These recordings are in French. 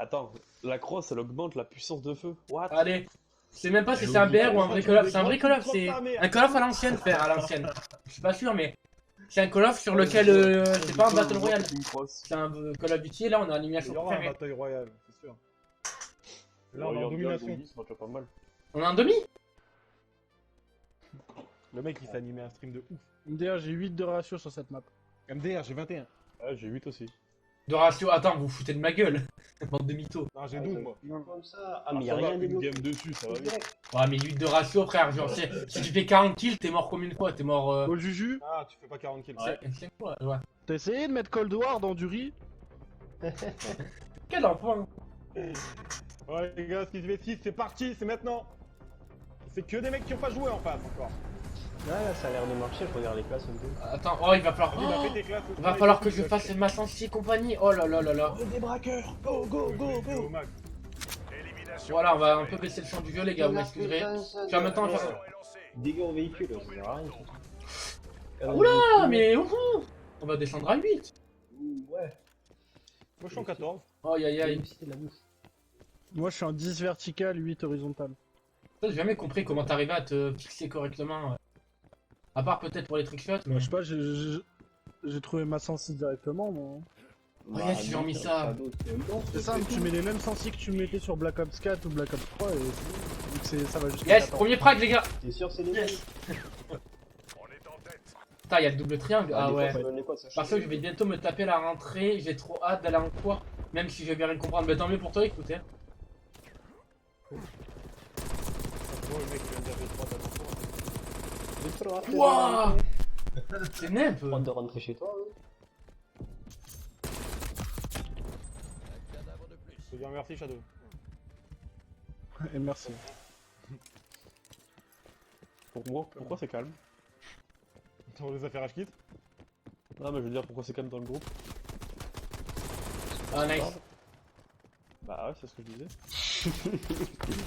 Attends, la crosse elle augmente la puissance de feu. What? Allez. Je sais même pas si c'est un BR ou un vrai Call of. C'est un vrai Call of, c'est un Call of à l'ancienne, frère, à l'ancienne. Je suis pas sûr, mais c'est un Call of sur lequel c'est pas un Battle Royale. Une crosse. C'est un Call of Duty, là on a Il l'animation y aura un préférée. bataille royale, c'est sûr. Là, on est en Regarde, domination. zombie, ça marche pas mal. On a un demi. Le mec, il s'est animé un stream de ouf. MDR, j'ai 8 de ratio sur cette map. MDR, j'ai 21. Ah, j'ai 8 aussi. De ratio, attends, vous vous foutez de ma gueule. Bande de mythos. Non, j'ai 12 moi. Comme ça. Ah, mais Ah, y'a ça va, rien une débloqué. game dessus, ça va vite. Ouais, mais 8 de ratio, frère. Genre, si tu fais 40 kills, t'es mort combien de fois? T'es mort. Oh Juju, Ah, tu fais pas 40 kills. C'est quoi? Ouais. t'as essayé de mettre Cold War dans du riz? Quel enfant! Ouais, les gars, Skizz V6, c'est parti, c'est maintenant. C'est que des mecs qui ont pas joué en face encore. Là, ça a l'air de marcher, je regarde les classes un peu. Attends, oh, il va falloir. Vas-y, bah, Oh, fais tes classes. il va falloir que je fasse ma sensi et compagnie. Oh là là là là. Des braqueurs. Go, go, go, Au go. max. Voilà, on va un peu baisser le son du jeu, les gars, vous m'excuserez. Tu vas maintenant faire. Dégâts au véhicule, ça sert à rien. Oula, mais ouhou, on va descendre à 8. Ouais. Moi, je suis en 14. Oh aïe aïe aïe. C'est de la bouffe. Moi je suis en 10 vertical, 8 horizontal. J'ai jamais compris comment t'arrivais à te fixer correctement. À part peut-être pour les trickshots, mais. Je sais pas, j'ai trouvé ma sensi directement, moi. Regarde si j'ai remis ça. C'est simple, tu mets les mêmes sensi que tu mettais sur Black Ops 4 ou Black Ops 3 et ça va jusqu'à Yes, 14. premier frag, les gars. T'es sûr, c'est les mêmes? Putain, il y a le double triangle. Ah ouais. Parce Parce que je vais bientôt me taper la rentrée. J'ai trop hâte d'aller en cours. Même si je vais rien comprendre. Mais tant mieux pour toi, écoutez. Oh, le mec, il vient de faire 3 Wouah. C'est nimp. Prendre de rentrer chez toi, hein. Je te dis merci, Shadow. Et merci. Pour moi, pourquoi c'est calme? On les a fait rage kit. Non, mais je veux dire, pourquoi c'est calme dans le groupe? Ah nice. Bah ouais, c'est ce que je disais.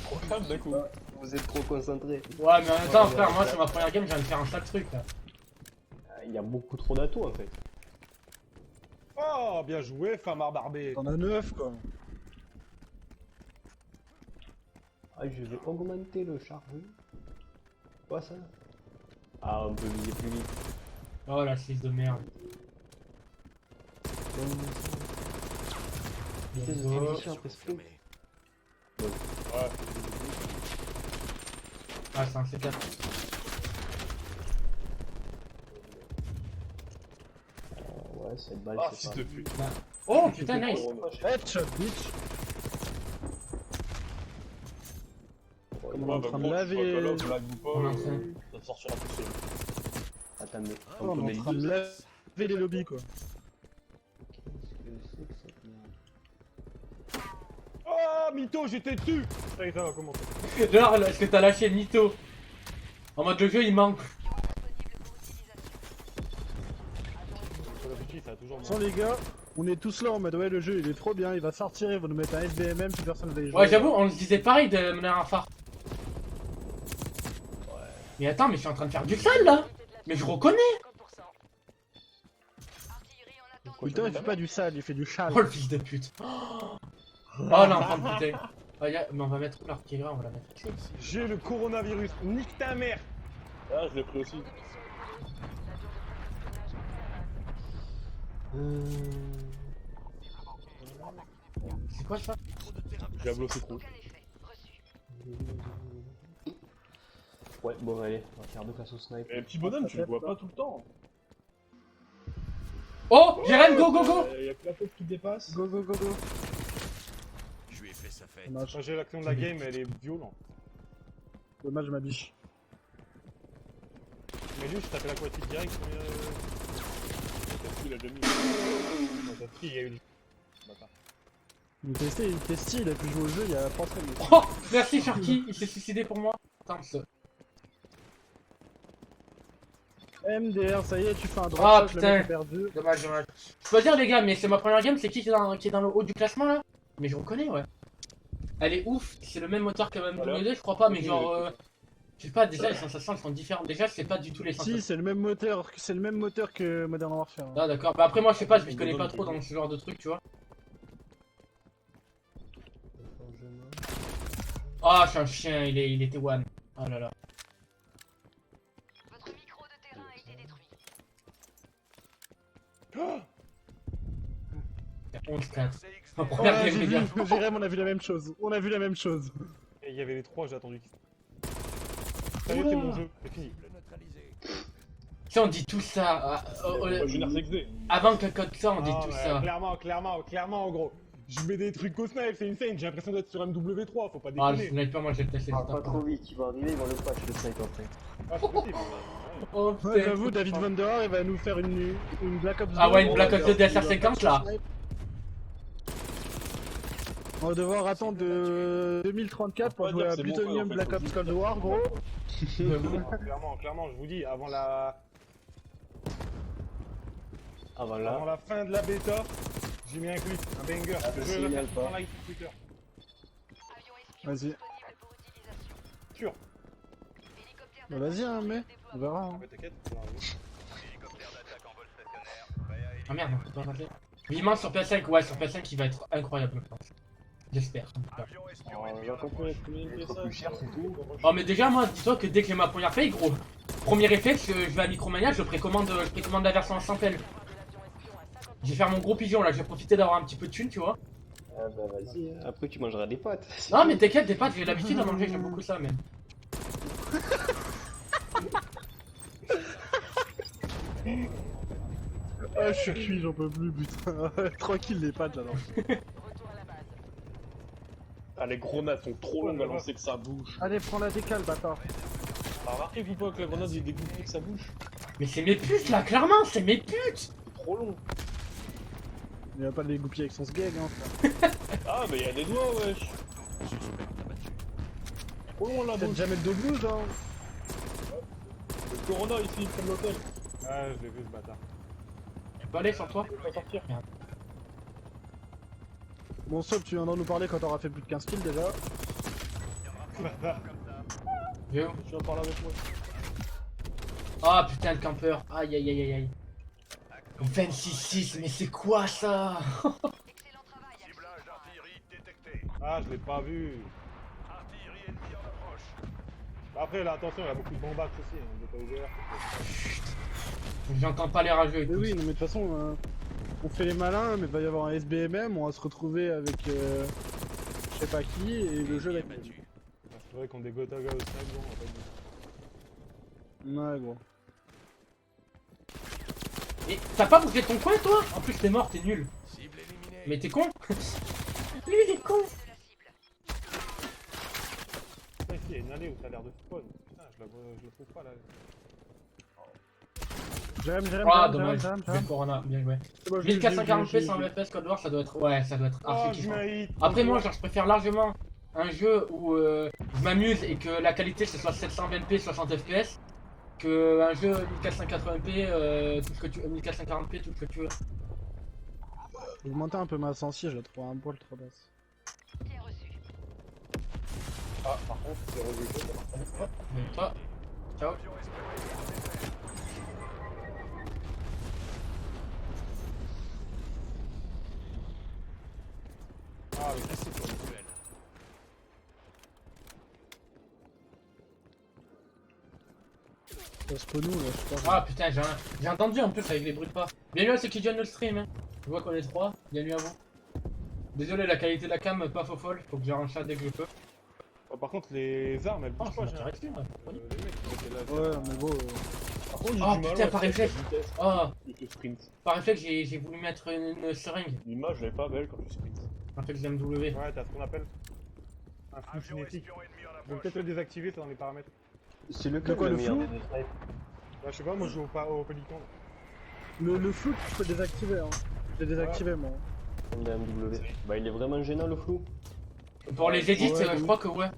Trop calme d'un coup. Vous êtes trop concentrés. Ouais, mais en même temps, frère, moi sur ma première game, je viens de faire un sale truc là. Il y a beaucoup trop d'atouts en fait. Oh, bien joué, femme barbée. T'en as 9 quoi. Ah, je vais augmenter le chargeur. Quoi ça? Ah, on peut viser plus vite. Oh la fils de merde. Vitesse de Oh. transition après sprint. Ouais. Ah, c'est un C4. Ouais, cette balle, Ah, c'est fils pas... de pute. Oh putain, nice. Headshot, bitch. Comme on est en train de laver. Call of, blague ou pas, On est en train. ça sortira tout seul. Attends, mais... On est en train de laver les lobbies quoi. Oh, mytho, j'étais dessus. Ça y est, ça va commencer. Genre, est-ce que t'as lâché mytho? En mode le jeu il manque. Call of Duty, ça a toujours Sans les gars, on est tous là en mode ouais le jeu il est trop bien, il va sortir, il va nous mettre un SBMM, plus personne va y jouer. Ouais, j'avoue, on se disait pareil de mener un phare. Mais attends, mais je suis en train de faire du sale là. Mais je reconnais. Putain il fait pas du sale, il fait du chal. Oh le fils de pute. Oh l'enfant de putain. Oh, mais on va mettre l'artillerie, on va la mettre ici. J'ai le coronavirus, nique ta mère. Ah, je l'ai pris aussi. C'est quoi ça? Diablo, c'est cool. Ouais, bon allez, on va faire deux classes au snipe. Et petit bonhomme, tu le vois pas tout le temps. Oh, Jérém, go go go. Y'a que la tête qui dépasse. Go go go go. Je lui ai fait sa fête. Dommage, J'ai l'action de la game, elle est violente. dommage ma biche. Mais lui, je tapais la qualité direct. Il a déjà mis. Dans ta fille, il y a eu du. Bâtard. Il testé, il a pu jouer au jeu il y a 3 semaines. Oh, merci Sharky, il s'est suicidé pour moi. Attends, MDR, ça y est, tu fais un Ah, drop shot, le putain. mec est perdu. dommage, dommage. Je peux dire les gars, mais c'est ma première game, c'est qui est dans le haut du classement là? Mais je reconnais, ouais. Elle est ouf, c'est le même moteur que MW2, je crois pas, mais genre... je sais pas, déjà les sensations elles sont différentes. Déjà, je sais pas du tout les sensations. Si, c'est le même moteur que Modern Warfare. Ah d'accord, bah après moi je sais pas, je m'y connais pas trop dans ce genre de truc, tu vois. largement. Ah, je suis un chien, il était one. Oh là là. Votre micro de terrain a été détruit. 11-4. En Oh première là, game, j'ai les vu, gars. Jérém, on a vu la même chose. On a vu la même chose. Et il y avait les trois, j'ai attendu. Ça y est, c'est mon jeu, c'est fini. Tu sais, on dit tout ça. Moi, je veux dire, c'est Avant que code ça, on dit Ah, tout ouais, ça. clairement, en gros. Je mets des trucs au snipe, c'est insane. J'ai l'impression d'être sur MW3, faut pas Ah, le déconner. sniper, moi j'ai testé le Parle pas sniper. trop vite, il va arriver, ils vont le patch le snipe après. Ah, c'est possible. Ouais. Oh Ouais, putain. j'avoue, David Van Der Haar, il va nous faire une Black Ops 2. Ah ouais, une Black Ops On va 2 DSR50 là. On va devoir attendre de 2034 pour On va jouer dire à que c'est mon Plutonium jeu, en fait, Black faut Ops Cold War, gros. Clairement, je vous dis, avant la Avant là, fin de la bêta, j'ai mis un clip, un banger. Ah, Je bah, vais s'il le y a faire le sur pas. live sur Twitter. Avion espion Vas-y. disponible pour utilisation. Sûr. Hélicoptère Bah, vas-y, hein, mais on déploiement. verra. Hein. Ouais, t'inquiète, ça va arriver. Ah merde, on peut pas passer. Vivement sur PS5, ouais, sur PS5 il va être incroyable, je pense. J'espère. en tout cas. On va continuer à combien de trop plus cher, c'est tout. Oh, mais déjà, moi, dis-toi que dès que j'ai ma première paye, gros, premier réflexe, je vais à Micromania, je précommande la version sans pelle. Je vais faire mon gros pigeon là, je vais profiter d'avoir un petit peu de thune, tu vois. Ah bah vas-y, hein. Après tu mangeras des pâtes. Non, mais t'inquiète, des pâtes, j'ai l'habitude d'en manger, j'aime beaucoup ça même. Ah, je suis cuit, j'en peux plus, putain. Tranquille, les pattes, j'adore. Retour à la base. Ah, les grenades sont trop longues à lancer que ça bouge. Allez, prends la décale, bâtard. T'as remarqué, vous pas que la grenade il dégoûte que ça bouge? Mais c'est mes putes là, clairement, c'est mes putes. C'est trop long. Il va pas les goupiller avec son sgeg, hein, frère. Ah, mais y'a des doigts, wesh. Trop long la Peut-être bouche. jamais le dos blues, hein. Le Corona ici, près de l'hôtel. Ah, je l'ai vu ce bâtard. Tu peux aller sur toi? Je vais pas sortir. Bon, Sob, tu viendras nous parler quand t'auras fait plus de 15 kills déjà. Viens où? Tu viens parler avec moi. Ah putain, le campeur. Aïe aïe aïe aïe aïe. 26-6, mais c'est quoi ça? Excellent travail. Ciblage d'artillerie détecté. Ah, je l'ai pas vu. Artillerie ennemie en approche. Après, là, attention, il y a beaucoup de bombax aussi, hein, de pas ouvert. J'entends pas les rageux et Mais tout. oui, non, mais de toute façon, on fait les malins, mais il va y avoir un SBMM, on va se retrouver avec je sais pas qui, et le jeu va être. Battu. C'est vrai qu'on des Gotaga au snipe, bon, on va pas dire. Ouais, gros. Et t'as pas bougé ton coin toi? En plus t'es mort, t'es nul. Cible éliminée. Mais t'es con? Lui il est con. De la cible. Putain, ici, il y a une allée où ça a l'air de spawn. Putain, je le trouve pas là. J'aime, Ah dommage, j'ai Corona, bien joué. 1440p 100 1440p FPS Cold War ça doit être. Ouais, ça doit être Oh, archi je kiffant. m'haïs. Après moi genre je préfère largement un jeu où je m'amuse et que la qualité ce soit 720p 60 fps que un jeu 1480p tout ce que tu 1440p tout ce que tu veux. Augmenter un peu ma sensi, je la trouve un poil trop basse. Bien reçu. Ah, par contre, c'est revenu. Ça marche. Mais toi, ciao. Ah, mais qu'est-ce que c'est que Ça se peut nous, là, je sais pas. Ah putain j'ai entendu en plus avec les bruits de pas. Bienvenue à ceux qui viennent le stream hein. Je vois qu'on est 3, bienvenue à vous. Désolé la qualité de la cam pas faux folle, faut que j'arrange ça dès que je peux. Oh, par contre, les armes, elles Oh bougent c'est pas, ma j'ai direction ouais. les mecs qui étaient là. Ouais, mais gros. Par contre, j'ai Oh, du mal putain, à par faire réflexe. la vitesse Oh plus que sprint. par réflexe j'ai voulu mettre une seringue. L'image, elle est pas belle quand tu sprint. En fait MW. Ouais, t'as ce qu'on appelle un flou Avion cinétique. espion ennemi en Je vais approche. peut-être le désactiver, c'est dans les paramètres. C'est lequel De quoi, le le meilleur flou des deux snipes? Bah, je sais pas, moi je joue au pélican. Le flou, tu peux désactiver, hein. Je l'ai désactivé, moi. Comme la MW. Bah il est vraiment gênant le flou. Pour les edits Ouais, je oui. crois que ouais.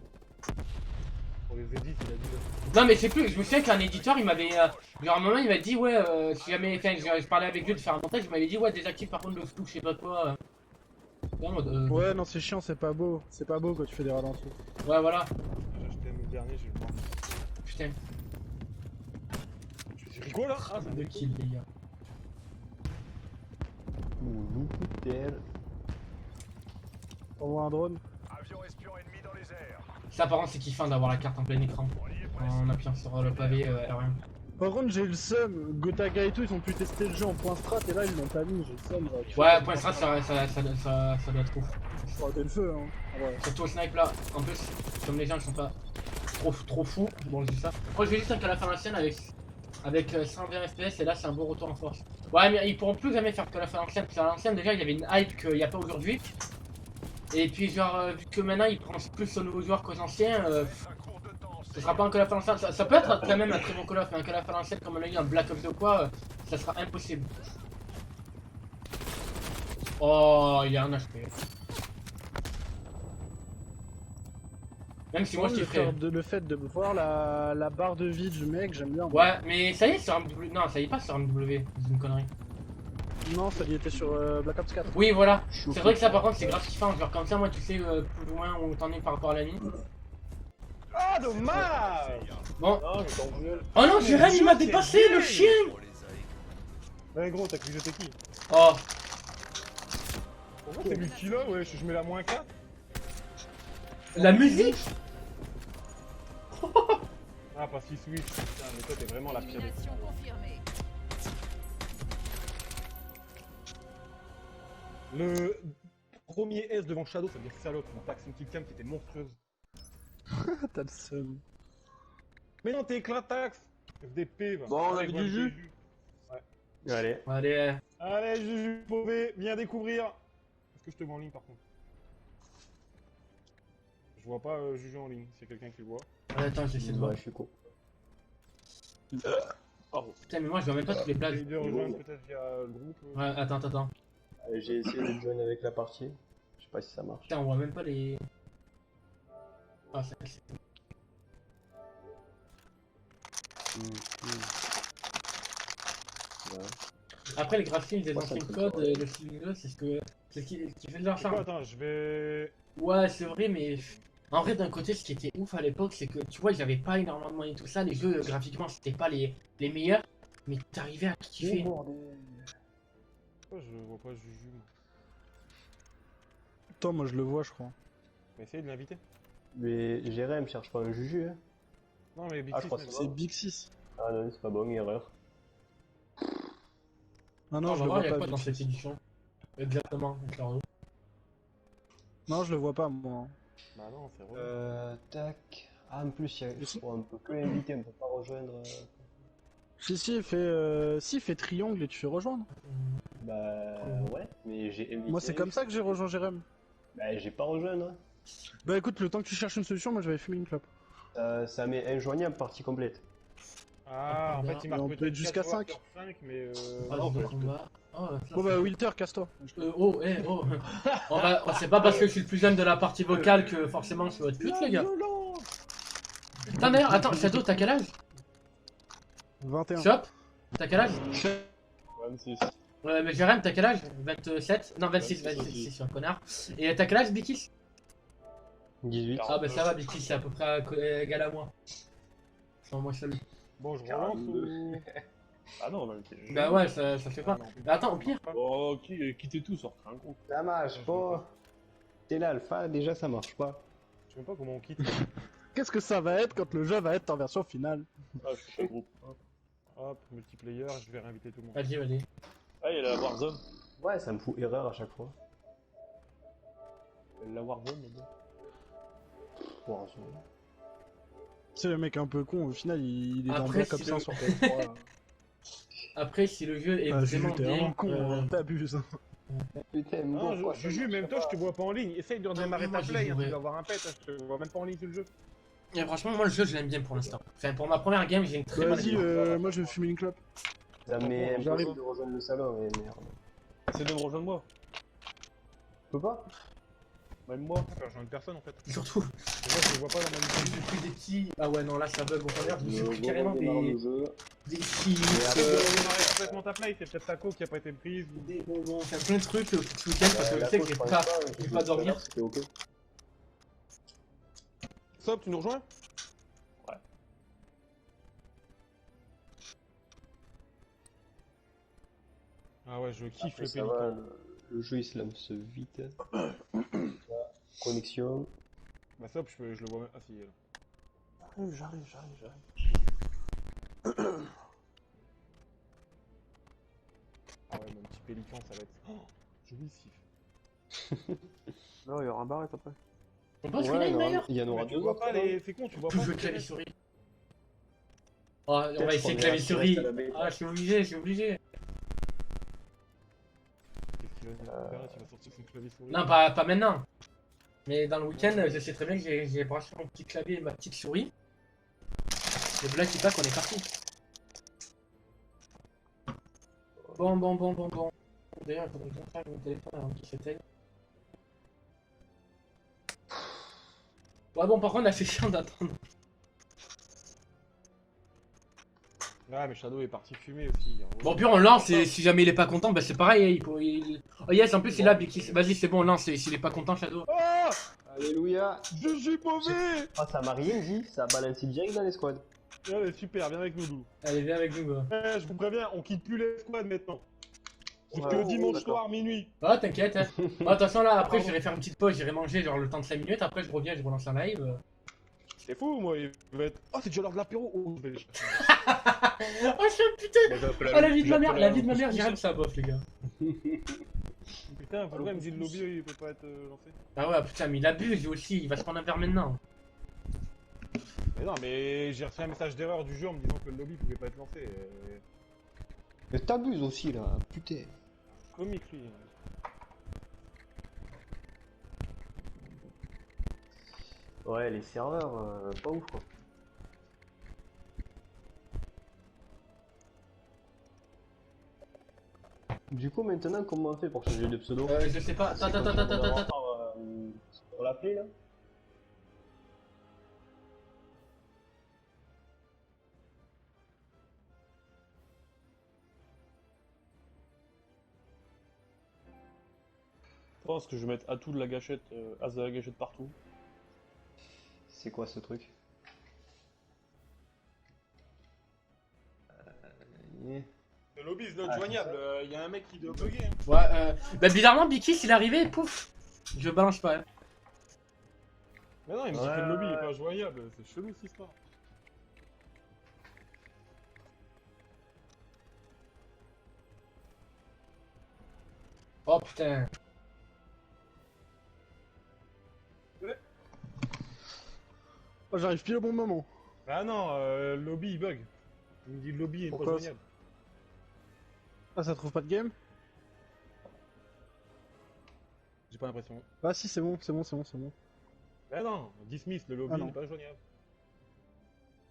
Pour les edits, il a dit. Non mais c'est plus, je me souviens qu'un éditeur il m'avait. Genre à un moment il m'a dit ouais si jamais. Enfin je parlais avec lui de faire un montage, il m'avait dit ouais désactive par contre le flou, je sais pas quoi. En mode, Ouais, non, c'est chiant, c'est pas beau. C'est pas beau quand tu fais des ralentis. ouais voilà. J'ai acheté le dernier, je vais le voir. Putain, Je suis rigolo là. Ah, c'est deux kills les gars. Ouh, loup putain. On voit un drone. Avion espion ennemi dans les airs. Ça par contre c'est kiffant d'avoir la carte en plein écran. On y est presque. En appuyant sur le pavé R1. Par contre, j'ai eu le seum. Gotaga et tout, ils ont pu tester le jeu en point strat et là, ils m'ont pas mis. J'ai le seum. j'aurais kiffé. Ouais, point strat ça doit être ouf. Ça aurait été le feu, hein. Ouais. Surtout au snipe là. En plus, comme les gens ils sont pas trop fous, bon je dis ça. Moi je vais juste qu'à la fin de la scène avec 120 FPS et là c'est un beau retour en force. Ouais mais ils pourront plus jamais faire que la fin de l'ancienne, parce qu'à l'ancienne déjà il y avait une hype qu'il n'y a pas aujourd'hui. Et puis genre vu que maintenant ils prennent plus aux nouveaux joueurs qu'aux anciens, Un cours de temps. ce sera pas un Call of Duty ancien. Ça peut être quand même un très bon Call of, mais un Call of Duty comme on a eu un Black Ops ou quoi, ça sera impossible. Oh il y a un HP. Même si moi je kifferais. Le fait de voir la barre de vie du mec, j'aime bien. Ouais, mais ça y est sur MW. Non, ça y est pas sur MW, c'est une connerie. Non, ça y était sur Black Ops 4. Oui, voilà. C'est vrai que ça, par contre, c'est grave kiffant. Genre, comme ça, moi, tu sais plus ou moins où t'en es par rapport à la nuit. Ah, dommage! Bon. Non, mais ton gueule. Oh non, Jérém, il m'a dépassé, le chien! Ouais, gros, t'as cru que j'étais qui? Oh, Pourquoi c'est lui qui l'a? Ouais, je mets la moins 4. la musique! Ah, parce qu'il switch. Putain, mais toi, t'es vraiment la pire des Élimination confirmée. Le premier S devant Shadow, ça veut dire salope. On taxe une petite cam qui était monstrueuse. T'as le seum. Mais non, t'es éclatax! FDP, va. Bon, on a Allez, vu moi, du je jus. t'ai vu. Allez. Allez, Allez, Juju Pauvé, viens découvrir. Est-ce que je te vois en ligne par contre? Je vois pas Juju en ligne, c'est quelqu'un qui le voit. attends, j'essaie de voir. Ouais, je suis con. Putain, mais moi, je vois même pas toutes les plages. J'ai de rejoindre peut-être via le groupe. Ouais, attends. J'ai essayé de joindre avec la partie. Je sais pas si ça marche. Putain, on voit même pas les. Ah, c'est. Ouais. Après, les graphismes des Ouais, ça anciens me fait codes, peur. le style de c'est ce qui fait de leur C'est quoi, charme. attends, je vais. Ouais, c'est vrai, mais en vrai, d'un côté, ce qui était ouf à l'époque, c'est que tu vois, ils avaient pas énormément de moyens et tout ça. Les jeux, graphiquement, c'était pas les meilleurs, mais t'arrivais à kiffer. Pourquoi je vois pas Juju moi? Attends, moi je le vois, je crois. On va essayer de l'inviter. Mais Jérém cherche pas un Juju, hein. Non, mais Big Ah, je Six, crois même. que C'est Big 6. Ah non, c'est pas bon, erreur. Ah non, On je va le voir, vois il y a pas. quoi dans Big cette 6. édition. Exactement, clairement. Non, je le vois pas, moi. Bah non, c'est vrai. Tac. Ah, en plus, si. on peut que inviter, on peut pas rejoindre. Si, il fait triangle et tu fais rejoindre. Bah ouais, mais j'ai invité. Moi, c'est comme ça que j'ai rejoint Jérém. Bah j'ai pas rejoindre. Bah écoute, le temps que tu cherches une solution, moi je vais fumer une clope. Ça met injoignable partie complète. Ah, en fait, il Et marque on peut peut-être être jusqu'à 4 joueurs 5. sur 5, mais Ah, non, de bah, combat. Oh, ça, Bon c'est- bah Wilter, casse-toi. Oh, c'est pas parce que je suis le plus jeune de la partie vocale que forcément je dois être pute, les gars. Putain, d'ailleurs, attends, Shadow, t'as quel âge? 21. Shop, t'as quel âge? 26. Mais Jérém, t'as quel âge? 27? Non, 26, 26, je suis un connard. Et t'as quel âge, Bikis? 18. Ah, bah ça va, Bikis, c'est à peu près égal à moi. Sans moi seul. bon, je relance ou. Ah non, bah, ok. Bah ouais, ça fait pas. Mais attends, au pire. Oh, quittez tout, sort un groupe. Ça marche pas. T'es l'alpha, déjà ça marche pas. Je sais même pas comment on quitte. Qu'est-ce que ça va être quand le jeu va être en version finale? Ah, je suis pas groupe. Hop, multiplayer, je vais réinviter tout le monde. Vas-y. Ah, il y a la Warzone. Ouais, ça me fout erreur à chaque fois. La Warzone, mais bon. Warzone. C'est le mec un peu con, au final il est dans Après, Black si Ops le- 1 sur PS3. Après, si le jeu est Ah, Juju, vraiment t'es vraiment bien. con, hein, t'abuses. Putain, mais Non, pourquoi Juju, même toi, je te vois pas en ligne. Essaye de redémarrer moi, ta j'y play, hein, jouerai. tu dois avoir un pet, hein, je te vois même pas en ligne sur le jeu. Et franchement, moi, le jeu, je l'aime bien pour l'instant. Enfin, pour ma première game, j'ai une très bonne Vas-y, idée. moi je vais fumer une clope. Ça met J'arrive. impossible de rejoindre le salon, mais merde. Essaye de me rejoindre moi. Tu peux pas? Même moi. Enfin, j'ai une personne en fait. Surtout, Et moi, je te vois pas dans ma liste. j'ai pris des petits. Ah ouais, non, là, ça bug au contraire. J'ai Le pris carrément démarre le des jeu. skis, Arrête de redémarrer complètement ta play, c'est peut-être ta co qui a pas été prise. Ou... des bonbons, enfin plein de trucs ce week-end parce que je La sais que coach, je vais pense pas. mais je vais pas dormir. C'était ok. Sop, tu nous rejoins? Ah ouais, je kiffe Après, le ça va, pélican. le jeu il se lance vite. Connexion. Bah ça, je le vois même. Ah si, il est là. J'arrive. Ah ouais, mon petit pélican, ça va être. Oh, jouissif. Non, il y aura un barrette après. On bosse Ouais, une d'ailleurs. il y en aura Mais tu deux vois autres. pas les. C'est con, tu vois Tout pas. jeu les- clavier souris. Oh, on va Peut-être essayer qu'on clavier est souris. resté à la bêta. Ah, je suis obligé. Qu'est-ce qu'il va dire Barrett, il va sortir son clavier souris. Non, pas maintenant. Mais dans le week-end, je sais très bien que j'ai branché mon petit clavier et ma petite souris. Et là, qui passe, on est parti. Bon. D'ailleurs, il faudrait que je charge mon téléphone avant qu'il s'éteigne. Ouais, bon, par contre, là, c'est chiant d'attendre. Ouais, mais Shadow est parti fumer aussi. En Bon, gros. puis on lance et si jamais il est pas content, bah c'est pareil. Oh yes, en plus, il a Biki. Vas-y, c'est bon, on lance. Et s'il est pas content, Shadow. Oh Alléluia. Je suis mauvais. Ah, ça m'a rien dit, ça a balancé direct dans les squads. Allez, super, viens avec nous, Lou. Allez, viens avec nous, gars. Eh, je vous préviens, on quitte plus les squads maintenant. Jusque Ouais, dimanche d'accord. soir, minuit. Ah, t'inquiète. Hein. Bon, de toute façon, là, après, j'irai faire une petite pause, j'irai manger, genre le temps de 5 minutes. Après, je reviens, je relance un live. C'est fou, moi. Il va être. Oh, c'est déjà l'heure de l'apéro. Oh, je vais les chercher. Oh, je suis putain. Oh, la vie de ma mère, j'arrête ça, bof, les gars. Putain, pourquoi il me dit le lobby, il peut pas être lancé. Ah ouais, putain, mais il abuse lui aussi, il va se prendre un verre maintenant. Mais non, mais j'ai reçu un message d'erreur du jeu en me disant que le lobby pouvait pas être lancé. Mais t'abuses aussi là, putain. Comique, lui. Ouais, les serveurs, pas ouf quoi. Du coup, maintenant, comment on fait pour changer de pseudo? Je sais pas, attends. Pour l'appeler là? Je pense que je vais mettre atout de la gâchette, as de la gâchette partout. C'est quoi ce truc? Le lobby is not joignable. Il y a un mec qui doit bugger. Hein. Ouais, bah bizarrement, Bikis, il est arrivé, pouf. Je balance pas. Hein. Mais non, il me dit que le lobby est pas joignable. C'est chelou cette histoire. Oh putain. Oh, j'arrive pile au bon moment. Ah non, le lobby il bug. Il me dit le lobby est pas Pourquoi joignable. Ah, ça trouve pas de game? J'ai pas l'impression. Ah si, c'est bon. Mais non, dismiss, le lobby Ah non. n'est pas joignable.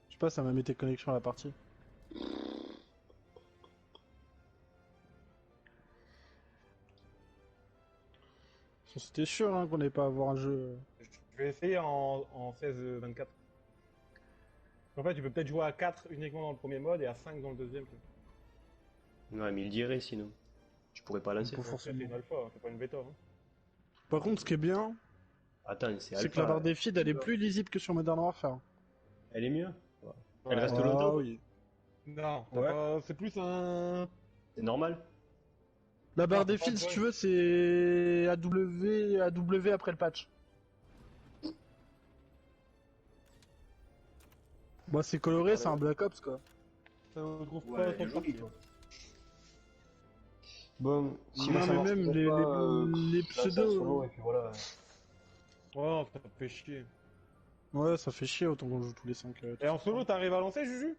Je sais pas, ça m'a mis tes connexions à la partie. C'était sûr hein, qu'on allait pas avoir un jeu. Je vais essayer en 16-24. En fait, tu peux peut-être jouer à 4 uniquement dans le premier mode et à 5 dans le deuxième. Ouais, mais il dirait sinon. Je pourrais pas lancer. Pas C'est forcément. une alpha, c'est pas une bêta. Hein. Par contre, ce qui est bien, Attends, c'est c'est que la barre des feeds elle est plus lisible que sur Modern Warfare. Elle est mieux. Elle Ouais. reste Ah longtemps. oui. Non, Ouais. c'est plus un. C'est normal. La barre Ah, des pas feeds, de si point. tu veux, c'est AW après le patch. Moi, c'est coloré, c'est un Black Ops quoi. Ça ne trouve Ouais, pas elle est trop jolie, parti. toi. Bon, si Non, vous mais savez même pas, les lance un pseudos. solo et puis voilà. Oh, ça me fait chier. Ouais, ça fait chier autant qu'on joue tous les 5. Et en solo, t'arrives à lancer, Juju?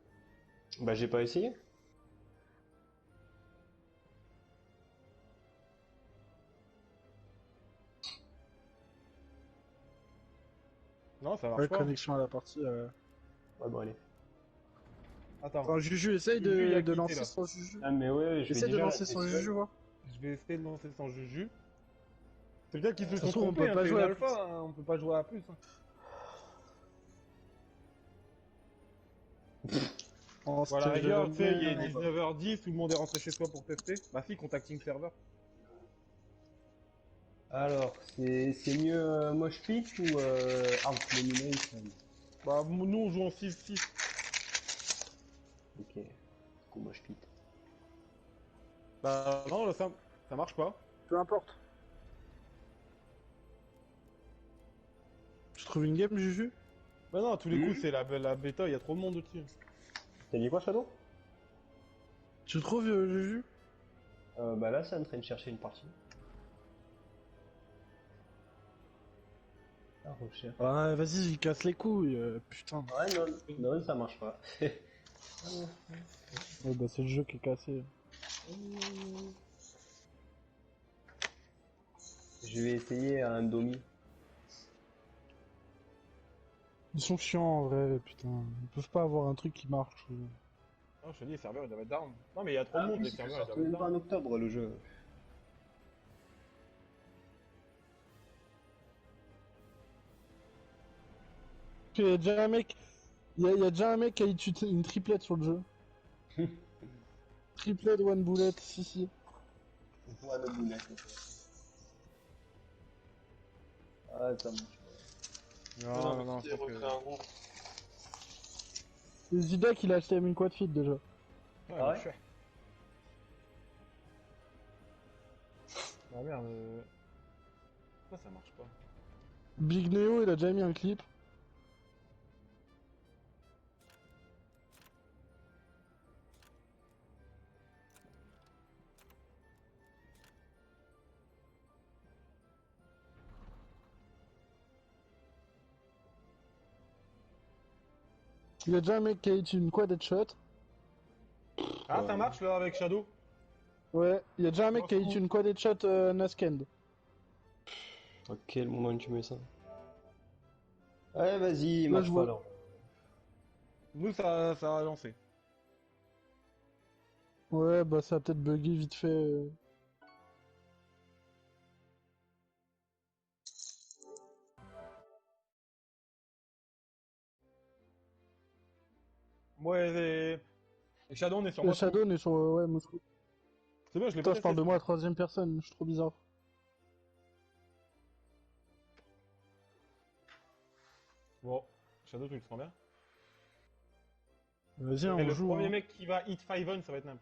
Bah, j'ai pas essayé. Non, ça marche Ouais, pas. connexion à la partie. Ouais, bon, allez. Attends, Enfin, Juju, essaye Juju, il a de quitté, lancer là. sans Juju. Ah, mais ouais, je vais Essaye de déjà lancer lancer sans seul. Juju, voir. je vais essayer de lancer sans Juju. C'est bien qu'ils se toute sont façon, on trompés, peut hein, pas c'est jouer une à alpha, hein, on peut pas jouer à plus. Hein. En Voilà, stage de rigueur, tu sais, il est lendemain. 19h10, tout le monde est rentré chez soi pour tester. Bah si, contacting serveur. Alors, c'est mieux Mosh Pit ou Art Domination? Bah nous on joue en 6-6. Ok. Du coup, Mosh Pit. Bah non, ça marche pas. Peu importe. Tu trouves une game, Juju? Bah non, à tous les coups, c'est la bêta, il y a trop de monde dessus. T'as dit quoi, Shadow? Tu trouves, Juju? Bah là, c'est en train de chercher une partie. La recherche. Ouais, vas-y, il casse les couilles, putain. Ouais, non, ça marche pas. Ouais, bah c'est le jeu qui est cassé. Je vais essayer un Domi. Ils sont chiants en vrai, putain. Ils peuvent pas avoir un truc qui marche. Non, je te dis, les serveurs ils doivent être down. Non, mais il y a trop de monde, les serveurs ils doivent Même être pas en down. octobre le jeu. Il y a déjà un mec. Il y a déjà un mec qui a eu une triplette sur le jeu. Triplette one bullet, si. Ouais, le boulet. Ah, ça marche. Non, je pense que... Et Zidak il a acheté une quad fit déjà. Ouais, Ah ouais je fais. Ah merde. Pourquoi ça marche pas? Big Neo il a déjà mis un clip. Il y a déjà un mec qui a eu une quad headshot. Ah, ça marche là avec Shadow? Ouais, il y a déjà un mec qui a eu une quad headshot Naskend. À quel moment tu mets ça? Ouais, vas-y, Là, marche je pas vois. alors. Nous, ça a lancé. Ouais, bah ça a peut-être bugué vite fait. Ouais, et Shadow, on est sur Le Moscou. Shadow on est sur ouais, Moscou. C'est bon, je l'ai Putain, pas je parle de testé, moi à troisième personne, je suis trop bizarre. Bon, Shadow, tu le sens bien. Vas-y, Et on le joue. premier Hein. mec qui va hit 5 on, ça va être nimp.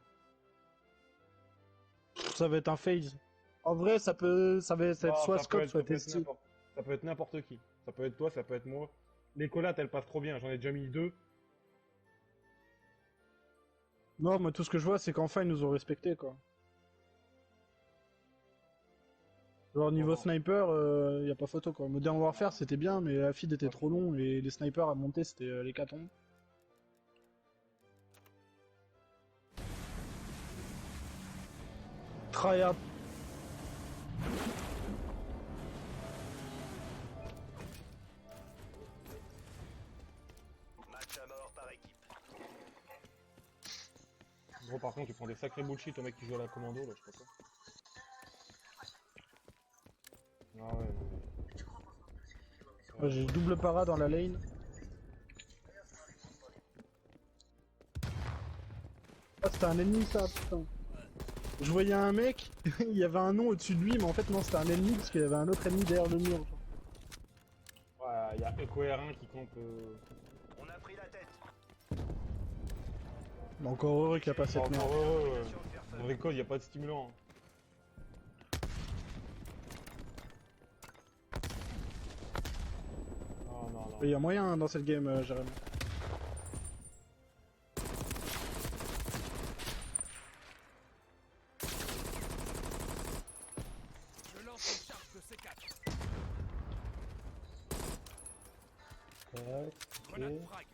Ça va être un phase. En vrai, ça va être Non, soit ça peut Scope, être- soit ça peut être Testy. n'importe- Ça peut être n'importe qui. Ça peut être toi, ça peut être moi. Les collates, elles passent trop bien. J'en ai déjà mis 2. Non, moi tout ce que je vois, c'est qu'enfin ils nous ont respecté quoi. Genre niveau non. sniper, y a pas photo quoi. Modern Warfare c'était bien, mais la feed était trop long et les snipers à monter c'était l'hécatombe. Tryhard. Match à mort par équipe. Gros, par contre, tu prends des sacrés bullshit au mec qui joue à la commando, là, je sais pas quoi. Ah ouais, non. Ouais, j'ai double para dans la lane. Ah, c'était un ennemi ça, putain. Je voyais un mec, il y avait un nom au-dessus de lui, mais en fait non, c'était un ennemi parce qu'il y avait un autre ennemi derrière le mur. Genre. Ouais, y'a Echo R1 qui campe. On a pris la tête. Mais encore heureux qu'il n'y a pas cette merde. Encore heureux, dans les codes, y'a pas de stimulant. Hein. Non, non, non. Il y a moyen hein, dans cette game, Jérémy. Je lance une charge de C4. Grenade Ok. frag.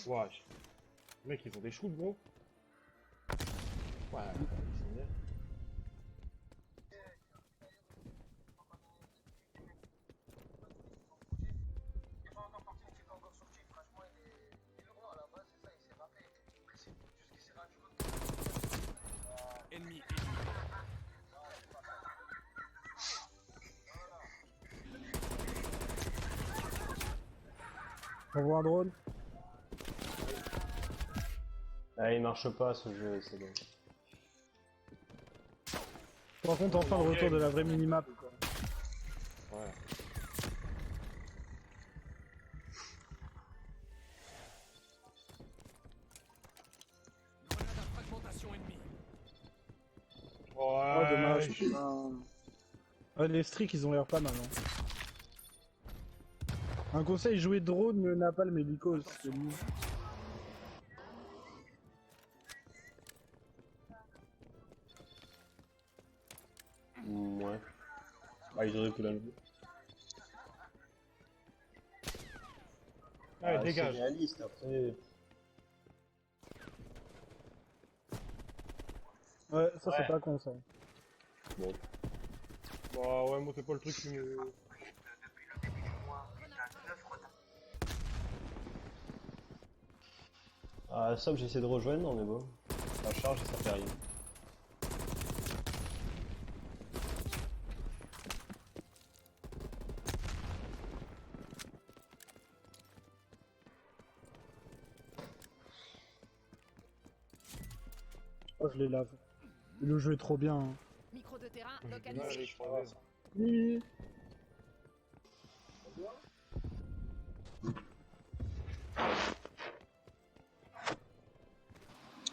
Wesh. Les mecs, ils ont des shoots, gros. Ouais, ils sont bien. Ennemi. On voit un drone. Ah, il marche pas ce jeu, c'est bon. Par contre, enfin le retour de la vraie minimap. Quoi. Ouais. Grenade à fragmentation ennemie. Ouais, je sais pas. Ouais, les streaks, ils ont l'air pas mal. Hein. Un conseil, jouer drone, napalm et lycos, c'est mieux. Ouais. Bah, ils auraient pu l'enlever. Allez, C'est dégage. réaliste, après. Ouais, ça c'est pas con ça. Bon. Bah ouais, moi c'est pas le truc qui me... Ah, ça, j'essaie de rejoindre, non, mais bon. Ça charge et ça fait rien. Oh, je les lave. Le jeu est trop bien. Hein. Micro de terrain Ouais, localisé. avec 3S. Oui.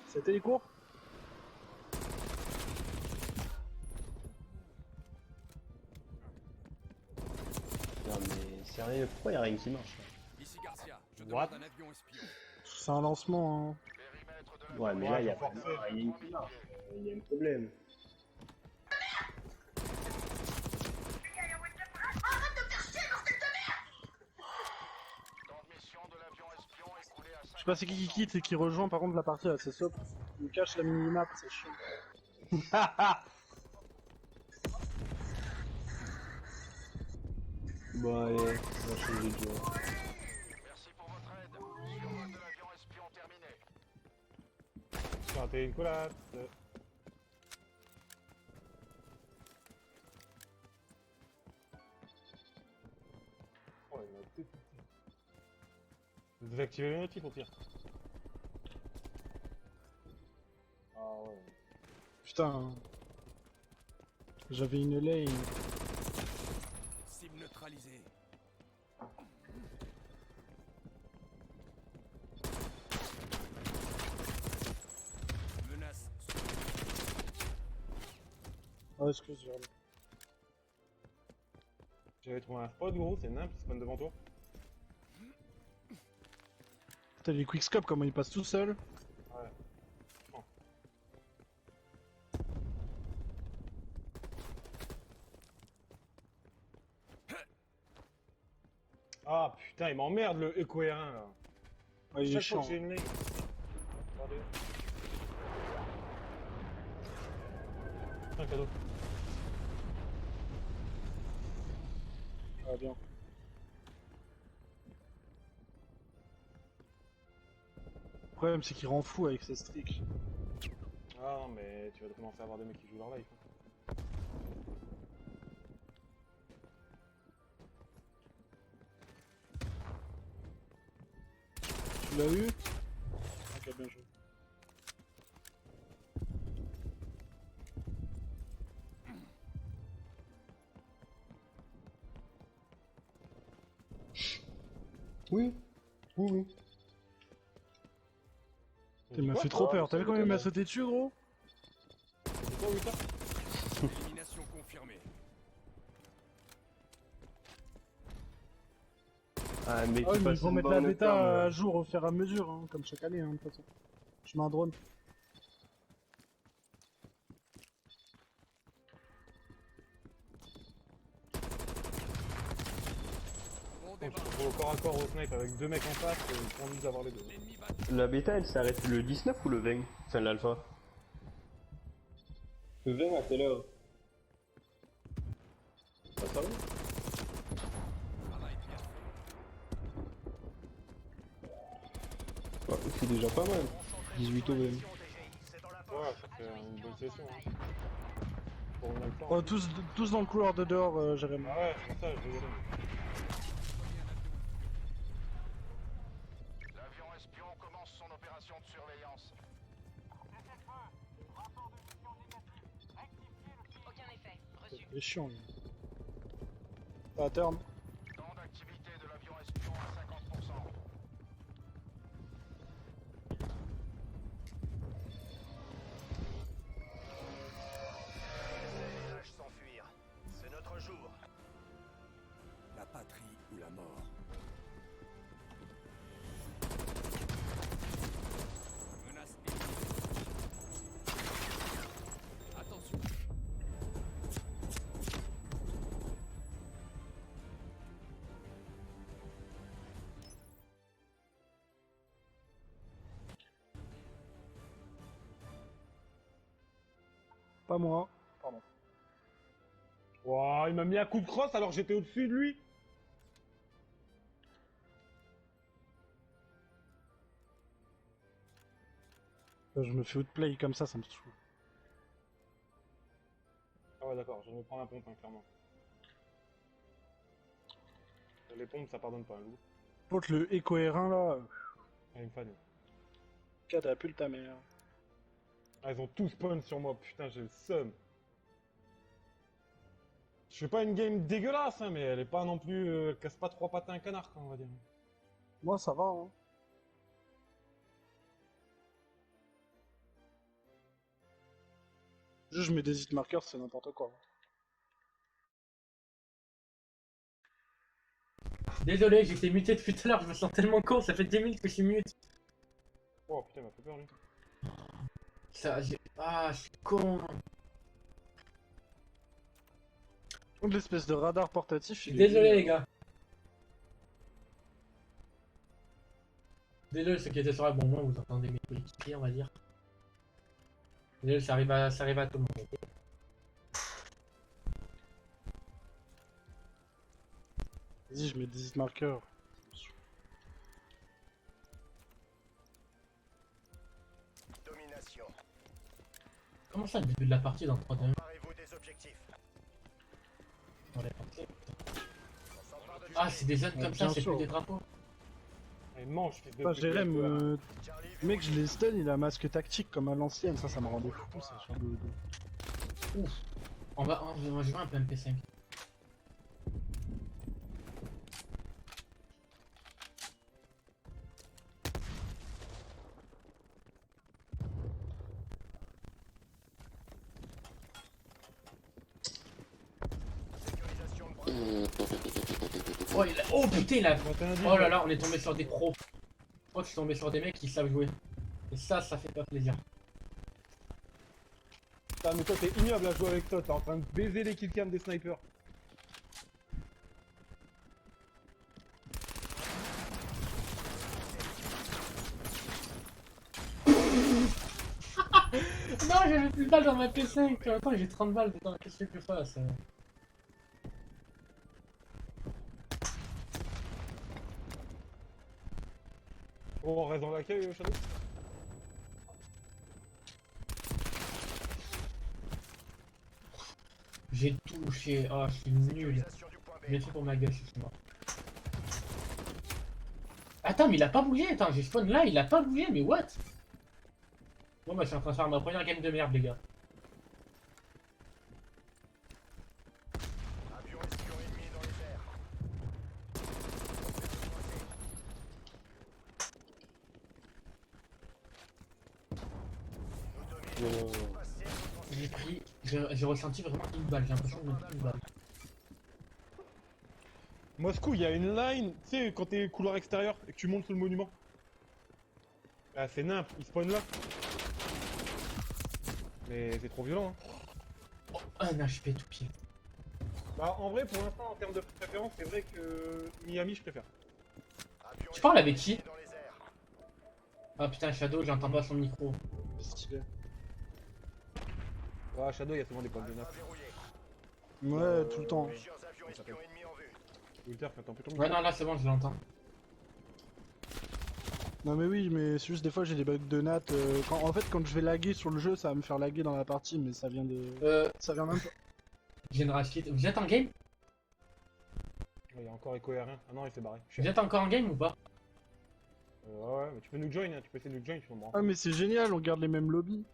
C'était les cours? Non, mais sérieux, pourquoi y a rien qui marche là? Ici Garcia, je What? demande un avion espion. C'est un lancement. Hein. Ouais, mais Ouais, là, y a faut pas forcer. rien qui marche. Il y a un problème. Je sais pas c'est qui quitte et qui rejoint par contre la partie là, c'est ça. Il cache la minimap, c'est chiant. Bon, allez, on va changer de duo. Merci pour votre aide. Survol de l'avion espion terminé. J'ai raté une collate. Oh, il m'a défoncé. Vous devez activer les notifs au pire. Ah ouais. Putain. J'avais une lane. Cible neutralisée. Menace. Ah, excuse-moi. J'avais trouvé un spot gros, c'est nimp, il spawn devant toi. Putain, les quickscope, comment ils passent tout seuls. Ouais. Oh. Ah putain, il m'emmerde le EcoR1 là. Ouais, il est Chaque fois chiant. que j'ai une lane. Regardez. Un cadeau. Ah, bien. Le problème, c'est qu'il rend fou avec ses streaks. Ah non, mais tu vas commencer à avoir des mecs qui jouent leur life. Hein. Tu l'as eu? Ok, bien joué. Oui, oui, oui. Il m'a fait trop peur. T'as vu comment il m'a sauté dessus, gros? C'est quoi, Wita? Élimination confirmée. Ah, mais Ah oui, tu mais passes ils vont une mettre la bonne bêta terme, à jour au fur et à mesure, hein, comme chaque année, hein, de toute façon. Je mets un drone. Bon On débat. se retrouve au corps à corps au snipe avec deux mecs en face et ils font d'avoir les deux. L'ennemi va. La bêta, elle s'arrête le 19 ou le 20? Enfin, l'alpha. Le 20 à quelle heure? Ah, ça va? Travail bien fait. Ouais, c'est déjà pas mal. 18 au 20. Ouais, ça fait une bonne session. Hein. Pour une alpha. Oh, tous dans le couloir de dehors, Jérémy. Ah ouais, c'est pour ça, je vais y aller. L'avion espion commence son opération de surveillance. Aucun effet. Reçu. Il est chiant, lui. À terme. Temps d'activité de l'avion espion à 50%. la mort. Menace éliminée. Attention. Pas moi. Ouah, il m'a mis un coup de crosse alors que j'étais au-dessus de lui. Je me fais outplay comme ça me saoule. Ah ouais, d'accord, je vais me prendre un pompe, hein, clairement. Les pompes, ça pardonne pas un loup. Contre le Echo R1 là, Ah, il me fane. catapulte ta mère. Ah, ils ont tous spawn sur moi, putain, j'ai le seum. Je fais pas une game dégueulasse, hein, mais elle est pas non plus. Casse pas trois pattes à un canard, quoi, on va dire. Moi ça va, hein. Juste je mets des hit markers, c'est n'importe quoi. Désolé, j'étais muté depuis tout à l'heure, je me sens tellement con, ça fait 10 minutes que je suis mute. Oh putain, il m'a fait peur, lui. Ça, ah, je suis con. Contre l'espèce de radar portatif, Je suis il est désolé génial. les gars. Désolé ceux qui étaient sur la bon, moi vous entendez mes coéquipiers on va dire. Désolé, ça arrive à tout le monde. Vas-y, je mets des hit markers. Domination. Comment ça le début de la partie dans 3-2-1 Parez-vous des objectifs. dans les parties On s'empare de Ah, c'est des zones comme ça, bien c'est sûr. plus des drapeaux. Ah, il mange, fils de Pas pute, Jérém, ouais. Charlie, mec, je les stun, il a un masque tactique comme à l'ancienne, ça me rendait fou, ça, sur le dos. On va jouer un peu MP5. sécurisation de bras. Oh putain, il a... Bon, t'as un Oh là là, on est tombé sur des pros. Je crois que je suis tombé sur des mecs qui savent jouer. Et ça fait pas plaisir. Putain, mais toi, t'es ignoble à jouer avec toi, t'es en train de baiser les killcams des snipers. Non, j'avais plus de balles dans ma P5. Attends, j'ai 30 balles dedans. Qu'est-ce que tu fasses Oh, on reste dans l'accueil, Shadow. J'ai touché. Oh, je suis nul. Sécurisation du point B. Je l'ai fait pour ma gueule, je suis mort. Attends, mais il a pas bougé. Attends, j'ai spawn là, il a pas bougé, mais what? Bon, bah, je suis en train de faire ma première game de merde, les gars. Avion espion ennemi dans les airs. Nous dominons. Passez à notre J'ai pris. J'ai ressenti vraiment une balle. J'ai l'impression de me mettre une balle. Moscou, il y a une line, tu sais, quand t'es couloir extérieur et que tu montes sur le monument. Ah, c'est nimp, il spawn là. Mais c'est trop violent, hein. Oh, un HP tout pied. Bah, en vrai, pour l'instant, en termes de préférence, c'est vrai que Miami, je préfère. avion Tu parles avec qui? dans les airs. Ah putain, Shadow, j'entends pas son micro. Stylé. Ah, Shadow, il y a souvent des points de nappe. Verrouillé. Ouais, tout le temps. Plusieurs avions espions ennemis en vue. Wilter, fais un peu ton Ouais, non, là c'est bon, je l'entends. Non mais oui, mais c'est juste des fois j'ai des bugs de nat. En fait, quand je vais laguer sur le jeu, ça va me faire laguer dans la partie, mais ça vient de... Ça vient même pas. Je viens de rage quit. Vous êtes en game? Il y a encore Echo R1. Ah non, il s'est barré. Vous êtes encore en game ou pas? Ouais, mais tu peux nous join, hein. Tu peux essayer de nous join, tu vas me Ah mais c'est génial, on garde les mêmes lobbies.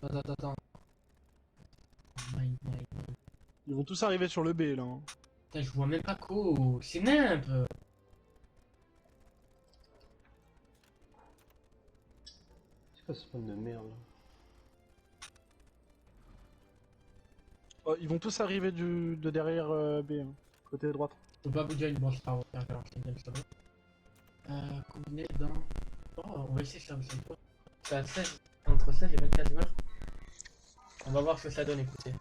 Attends. Mine. Ils vont tous arriver sur le B là. Hein. Putain, je vois même pas quoi. C'est nimp. C'est quoi ce spawn de merde là? Oh, ils vont tous arriver de derrière B. Hein. Côté droite. On peut pas bouger une branche par terre, alors c'est bien solo. Combiné dans. Oh, on va essayer ça aussi. C'est à 16, entre 16 et 24 joueurs. On va voir ce que ça donne, écoutez.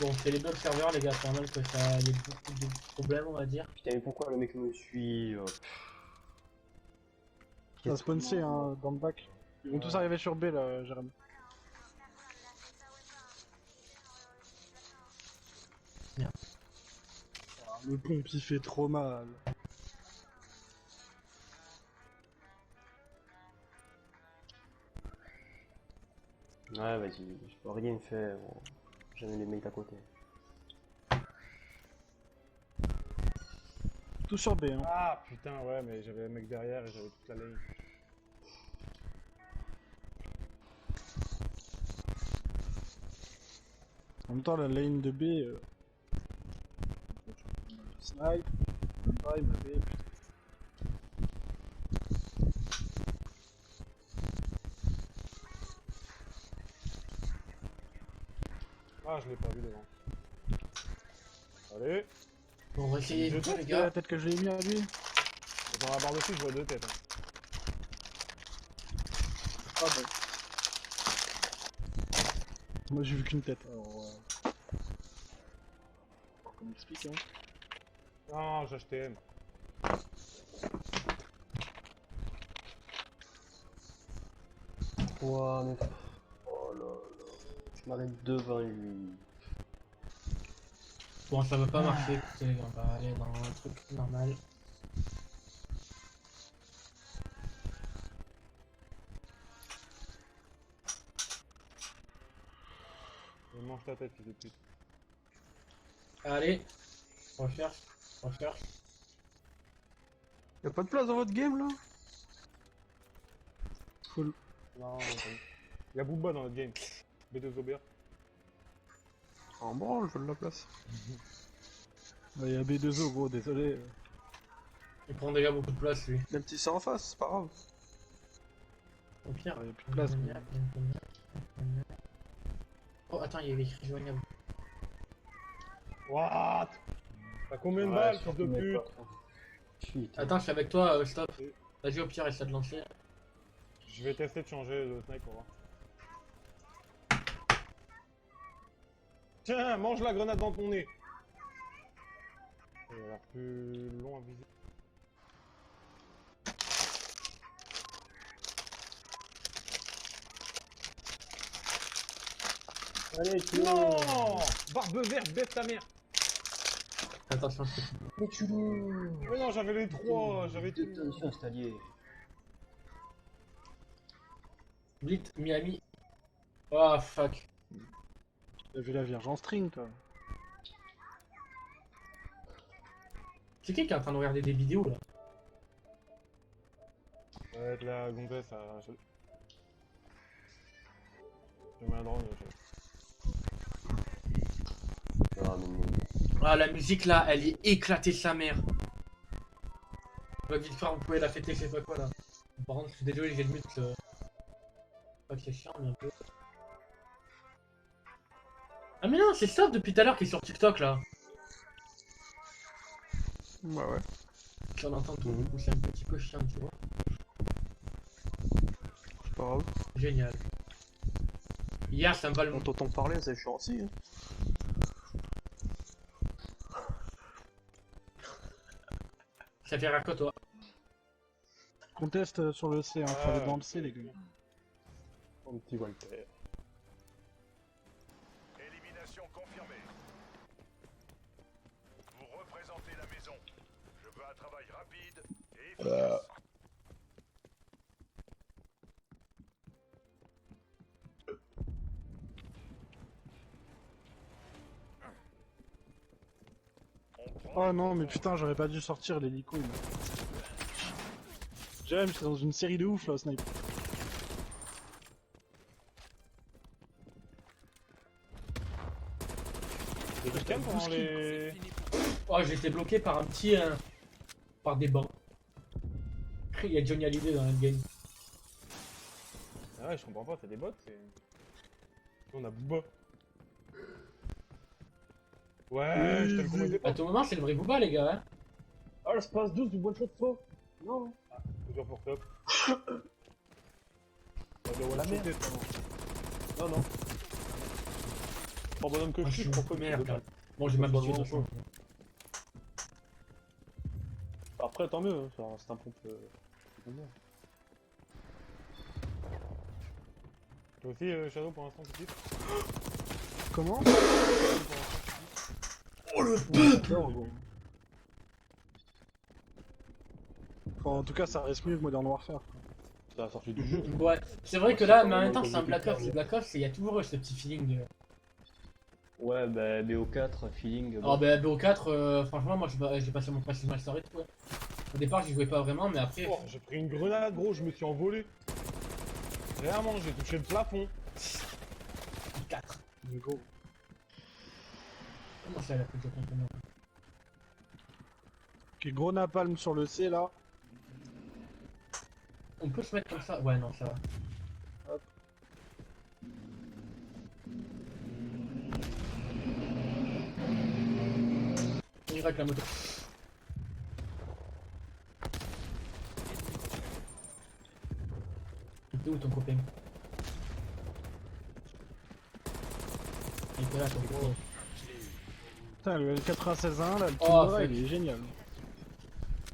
Bon, c'est les bugs serveurs, les gars, c'est normal que ça y ait beaucoup de problèmes, on va dire. Putain, mais pourquoi le mec me suit Ça a spawn C hein, dans le bac. Ils vont tous arriver sur B là, Jérémy. Bien. Ah, le pompe il fait trop mal. Ouais, vas-y, je peux rien faire. Bon. J'avais les mecs à côté. Tout sur B hein. Ah putain, ouais, mais j'avais un mec derrière et j'avais toute la lane. En même temps la lane de B... Snipe, pareil, ma B, putain. Ah, je l'ai pas vu devant. Allez, Bon, on va essayer Je les teste, gars. Peut-être que je l'ai mis à lui. dans la barre dessus, je vois deux têtes. Hein. Ah bah. Moi j'ai vu qu'une tête. Alors, qu'on m'explique hein. Non, j'ai acheté M. Ouah, mais... Oh là là... Je m'arrête devant lui. Bon, ça va pas marcher, écoutez, les gars, on va aller dans un truc normal. Il mange ta tête, fils de pute. Allez, recherche, recherche. Y'a pas de place dans votre game là? Cool. Non, il y a Booba dans notre game. B2OBR. En branle, je veux de la place. Bah y'a B2O gros, désolé. Il prend déjà beaucoup de place, lui. Même si c'est en face, c'est pas grave. Au pire, Y'a plus de place. mais- Oh, attends, il y avait écrit joignable. What? T'as combien de Ouais, balles, surtout fils de mes pute? potes. Putain. Attends, je suis avec toi, stop. Vas-y, au pire, essaie de lancer. Je vais tester de changer de snipe pour voir. Tiens, mange la grenade dans ton nez. Il a l'air plus long à viser. Allez, tu Non! Barbe verte, baisse ta mère! Attention, je fais. Mais tu loues. Mais non, j'avais les trois, j'avais tout. Attention, c'est allié. Blitz, Miami. Oh, fuck. T'as vu la Vierge en string toi? C'est qui est en train de regarder des vidéos, là? Ça va être la gonzesse à... Je mets un drone, Ah, mais... Ah, la musique, là, elle est éclatée, sa mère. Votre victoire, vous pouvez la fêter, je sais pas quoi, là. Par contre, je suis désolé, j'ai le mute. Pas que c'est chiant, mais un peu. Ah, mais non, c'est Stop depuis tout à l'heure qui est sur TikTok, là. Bah ouais. J'en entends tout, du coup, c'est un petit peu chiant, tu vois. C'est pas grave. Génial. Hier, ça me va le On t'entend parler, c'est chiant aussi. Hein. Ça fait rire que toi. Conteste sur le C, hein. Faut aller dans le C les gars. Mon petit Walter. Élimination confirmée. Vous représentez la maison. Je veux un travail rapide et efficace. On prend Oh non, mais putain, j'aurais pas dû sortir l'hélico. J'aime, j'étais dans une série de ouf là, au snipe. Et tu calmes pendant les... Oh, j'ai été bloqué par un petit. Par des bancs. Il y a Johnny Hallyday dans la game. Ah ouais, je comprends pas, c'est des bots, c'est... On a Booba. Ouais, je te le commandais pas. À tout moment, c'est le vrai Booba, les gars. Hein. Ah, l'espace 12 du one shot faux. Non. Toujours pour top. La merde. Non, non. Pas bonhomme que Ah, je suis, je pourquoi suis merde. merde. Bon, j'ai m'habitué de toute façon. Après, tant mieux, hein, c'est un pompe. C'est bien. Toi aussi, Shadow, pour l'instant, tu kiffes. Comment? Oh le Non, bon. Enfin, en tout cas, ça reste mieux que Modern Warfare. C'est la sortie du jeu. Ouais, c'est vrai que là, mais en même temps, c'est un Black Ops. Les Black Ops, il y a toujours eu ce petit feeling. Ouais, bah BO4, feeling. Alors, bah, BO4, franchement, moi, j'ai passé mon Passage Master et tout. Ouais. Au départ, j'y jouais pas vraiment, mais après. Oh, j'ai pris une grenade, gros, je me suis envolé. Vraiment, j'ai touché le plafond. 4. Mais gros. Comment ça, la pute de conteneur? Ok, gros napalm sur le C là. On peut se mettre comme ça? Ouais, non, ça va. Hop. On ira avec la moto. T'es où ton copain? Il était là, ton copain. Putain, le L96-1 là, le Oh, Kimura, fuck. il est génial.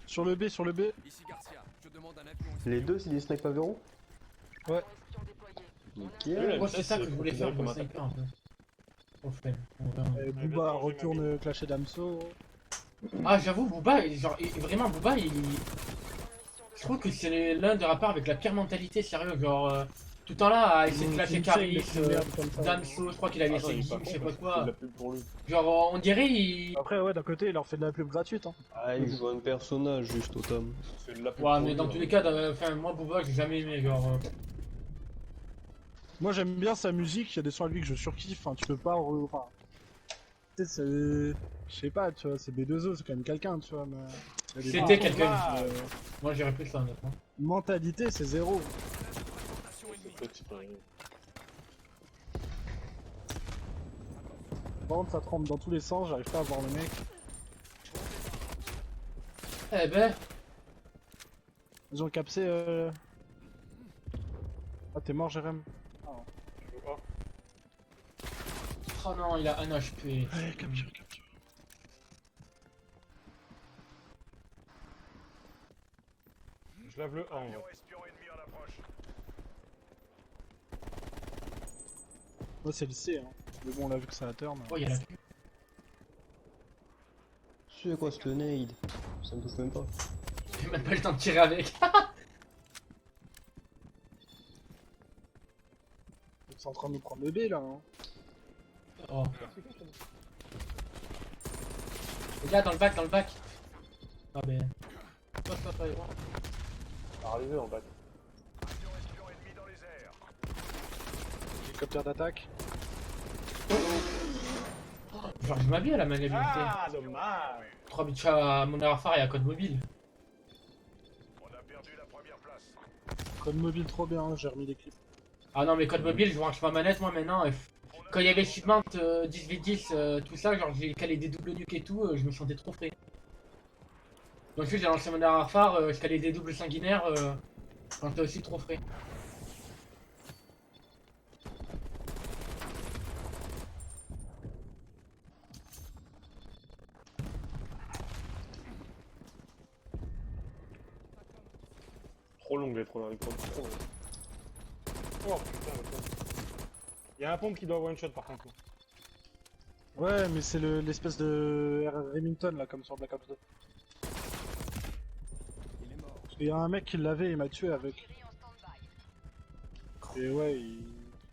Sur le B, sur le B. Ici Garcia, je demande un avion. Les deux, c'est des snipe avions. Ouais. Nickel. Moi, c'est ça que je voulais faire pour le sniper un peu. Trop faible. On verra. Booba retourne clasher Damso. Ah, j'avoue, Booba, genre, vraiment, Booba, je trouve que c'est l'un des rappeurs avec la pire mentalité, sérieux. Genre, tout le temps là à essayer de clasher Caris, Damso, je crois qu'il avait Ah non, il essayé est pas Gim, je sais con, pas parce qu'il fait quoi. de la pub pour lui. Genre, on dirait, il. Après, ouais, d'un côté, il leur fait de la pub gratuite. Hein. Ah, il joue un personnage juste au tom. C'est de la pub Ouais, pour mais lui, dans hein. tous les cas, enfin, moi, Booba, j'ai jamais aimé, genre. Moi, j'aime bien sa musique. Il y a des sons à lui que je surkiffe. Enfin, tu peux pas. Enfin, tu sais, c'est. Je sais pas, tu vois, c'est B2O, c'est quand même quelqu'un, tu vois. Mais... il y a des C'était trucs, quelqu'un. Moi, j'irais plus ça, honnêtement. Mentalité, c'est zéro. C'est petit, ouais. Par contre, ça tremble dans tous les sens. J'arrive pas à voir le mec. Eh ben. Ils ont capsé. Ah, t'es mort, Jérém. Oh non, il a 1 HP. Ouais, capture, capture. Je lave le 1. Avion espion ennemi en approche. Moi, c'est le C. Hein. Mais bon, on l'a vu que ça a turn. Oh, il y a la C'est quoi ce nade? Ça me touche même pas. J'ai même pas le temps de tirer avec. Ils sont en train de nous prendre le B là. Hein. Oh. Les gars, dans le bac, dans le bac. Ah ben. Toi, et moi. Arrivé en bas. Avion espion ennemi dans les airs. Hélicoptère d'attaque. Genre, je m'habille à la maniabilité. Ah, dommage. 3 bits à mon phare et à code mobile. On a perdu la première place. Code mobile trop bien, hein, j'ai remis les clips. Ah non, mais code mobile, je branche ma manette moi maintenant. Quand il y avait Shipment 10v10, tout ça, genre j'ai calé des doubles nuques et tout, je me sentais trop frais. Donc ensuite j'ai lancé mon phare, je calais des doubles sanguinaires, je me sentais aussi trop frais. Trop longue les trop longues. Trop longue. Oh putain, le con. Il y a un pompe qui doit one shot par contre. Ouais, mais c'est l'espèce de Remington là, comme sur Black Ops 2. Il est mort. Parce qu'il y a un mec qui l'avait, il m'a tué avec. Artillerie en stand-by. Et ouais,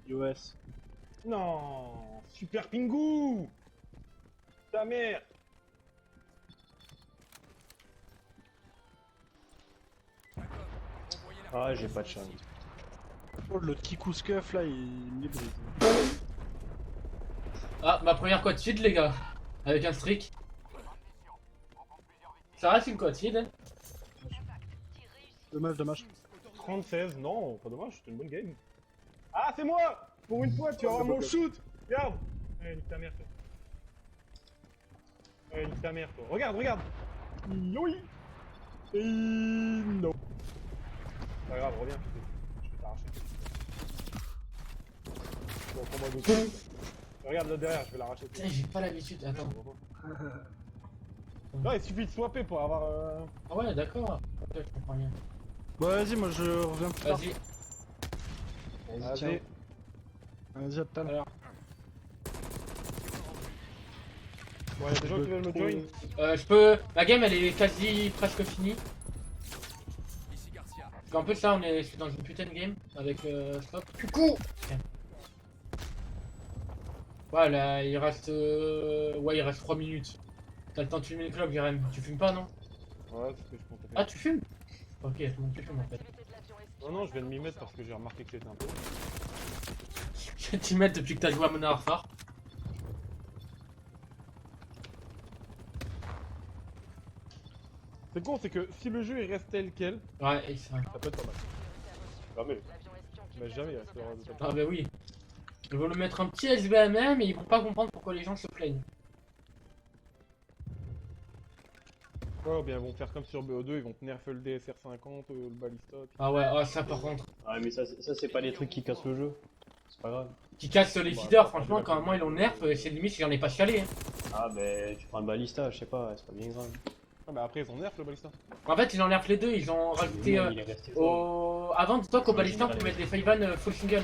il OS. Non, super Pingu. Ta mère. Envoyez la Ah, j'ai pas de chance. Oh, l'autre Kikou Scuff là, il me les brise. Ah, ma première quad feed les gars, avec un streak. Ça reste une quad feed, hein. Dommage, dommage. 30-16, non, pas dommage, c'était une bonne game. Ah, c'est moi. Pour une fois, tu vas avoir mon shoot. Regarde. Eh, nique ta mère. toi. Ouais, nique ta mère, toi. Regarde, regarde. Oui. Et non. Pas grave, reviens, putain. Je vais t'arracher. Bon, prends-moi deux. Regarde là derrière, je vais l'arracher. Putain, j'ai pas l'habitude. Attends. Non, il suffit de swapper pour avoir. Ah ouais, d'accord. Ok, je comprends bien. Bon, vas-y, moi je reviens plus tard. Vas-y. Vas-y, tiens. Vas-y. Vas-y, à tout à l'heure. Bon, y'a des gens qui veulent me join. Je peux. La game elle est quasi presque finie. Ici Garcia. Parce qu'en plus là on est je suis dans une putain de game avec stop. Coucou. Ouais là il reste ouais il reste 3 minutes. T'as le temps de filmer le club Jérém. Tu fumes pas non? Ouais, c'est ce que je comptais Ah faire. tu fumes? Ok, tout le monde tu fumes en fait. Non, non, je viens de m'y mettre parce que j'ai remarqué que j'étais un peu. Je vais t'y mettre depuis que t'as joué à Modern Warfare. C'est con, c'est que si le jeu il reste tel quel, Ouais, et ça. ça peut être pas mal. Jamais. Mais jamais il restera de tel Ah bah oui. Ils vont le mettre un petit SVMM et ils vont pas comprendre pourquoi les gens se plaignent. Ouais, ou bien ils vont faire comme sur BO2, ils vont nerf le DSR50, le ballista. puis- Ah ouais, ah ça par contre. Ouais, mais ça, c'est pas des trucs qui cassent le jeu. C'est pas grave. Qui casse les Bah, feeders, ça, franchement, c'est quand moi ils l'ont nerf, c'est limite si j'en ai pas chialé. Hein. Ah, ben, tu prends un balista, je sais pas, c'est pas bien grave. Ah, mais après ils ont nerf le ballista. En fait, ils en nerfent les deux, ils ont rajouté. Il est resté jaune. Avant, dis-toi qu'au ballista on pouvait mettre des Five full single.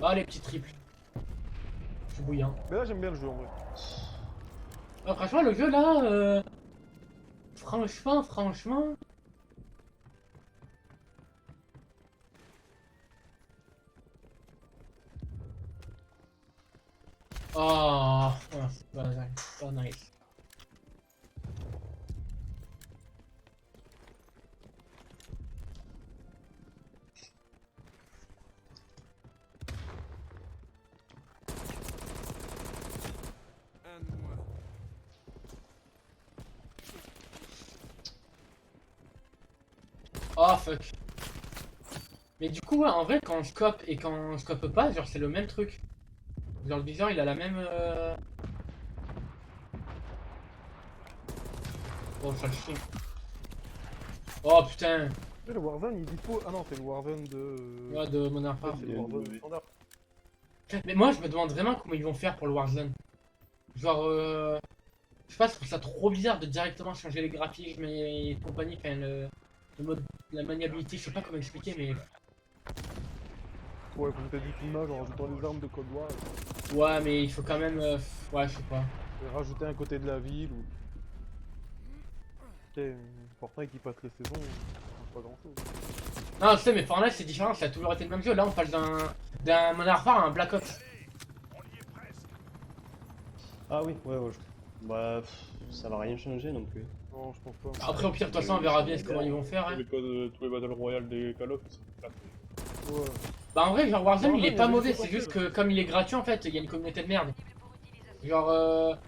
Ah, les petits triples. Je suis bouillant. Mais là j'aime bien le jeu en vrai. Ah, franchement, le jeu là. Franchement. Oh, c'est pas nice. Un de moins. Oh fuck. Mais du coup, ouais, en vrai, quand on scope et quand on scope pas, genre c'est le même truc. Genre le viseur il a la même. Oh, ça le chie. Oh putain. Le Warzone il dispo. Ah non, c'est le Warzone de. Ouais, de Modern Ouais, Warfare. c'est le Warzone standard. Mais moi je me demande vraiment comment ils vont faire pour le Warzone. Genre, je sais pas, je trouve ça trop bizarre de directement changer les graphismes et compagnie, enfin le mode, la maniabilité, je sais pas comment expliquer, mais Ouais, comme t'as dit l'image en rajoutant les armes de Cold War ouais, mais il faut quand même, ouais, je sais pas. et rajouter un côté de la ville ou. Ok, Fortnite qui passe les saisons, ça change pas grand chose. Non, je sais, mais Fortnite c'est différent, ça a toujours été le même jeu. Là, on passe d'un Modern Warfare à un Black Ops. Ah oui, ouais, ouais. Bah, ça va rien changer non plus. Non, je pense pas. Après, au pire, de toute façon, on verra bien comment ils vont faire. Hein. Tous les Battle Royale des Call of ils sont placés. Ouais. Bah, en vrai, genre Warzone, il est Warzone, pas il y a mauvais, des c'est jeux juste que comme il est gratuit, en fait, il y a une communauté de merde. Genre,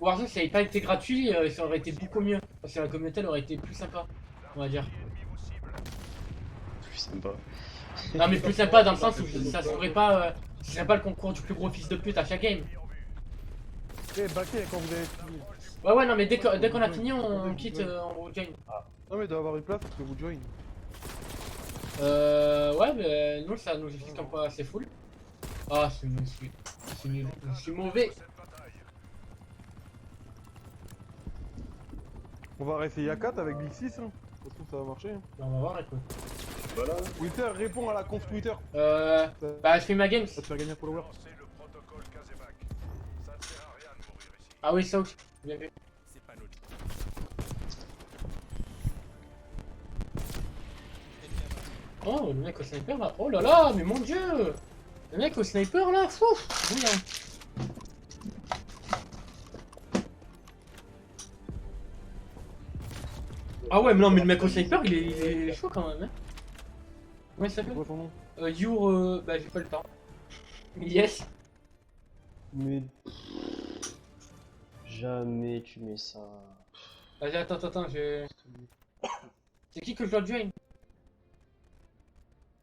Warzone, ça n'avait pas été gratuit, ça aurait été beaucoup mieux. Parce que la communauté, elle aurait été plus sympa, on va dire. Plus sympa. Non, mais plus sympa dans le sens où ça serait pas, ce serait pas le concours du plus gros fils de pute à chaque game. Ok, baquez quand vous avez fini. Ouais, non, mais dès qu'on a fini, on quitte, on rejoin. Non, mais il doit y avoir une place parce que vous join. Ouais, mais nous, ça nous explique comme quoi c'est full. Ah, c'est nul, c'est nul, je suis mauvais. On va réessayer à 4 avec Big 6. Hein. Ça se trouve, ça va marcher. Hein. On va voir, écoute. Voilà. Twitter, réponds à la conf Twitter. Bah, je fais ma game. Ça te faire gagner un follower. Lancez le protocole Casevac. Ça ne sert à rien de mourir ici. Ah oui, ça aussi. Bien vu. C'est pas notre. Oh, le mec au sniper là. Oh là là, mais mon dieu. Le mec au sniper là, fou. Bouillant. Ah ouais, mais non, mais le mec au sniper, il est chaud quand même. Hein. Comment il C'est s'appelle? quoi son nom? Bah, j'ai pas le temps. Yes. Mais. Jamais tu mets ça. Vas-y, attends, je... C'est qui que je dois join?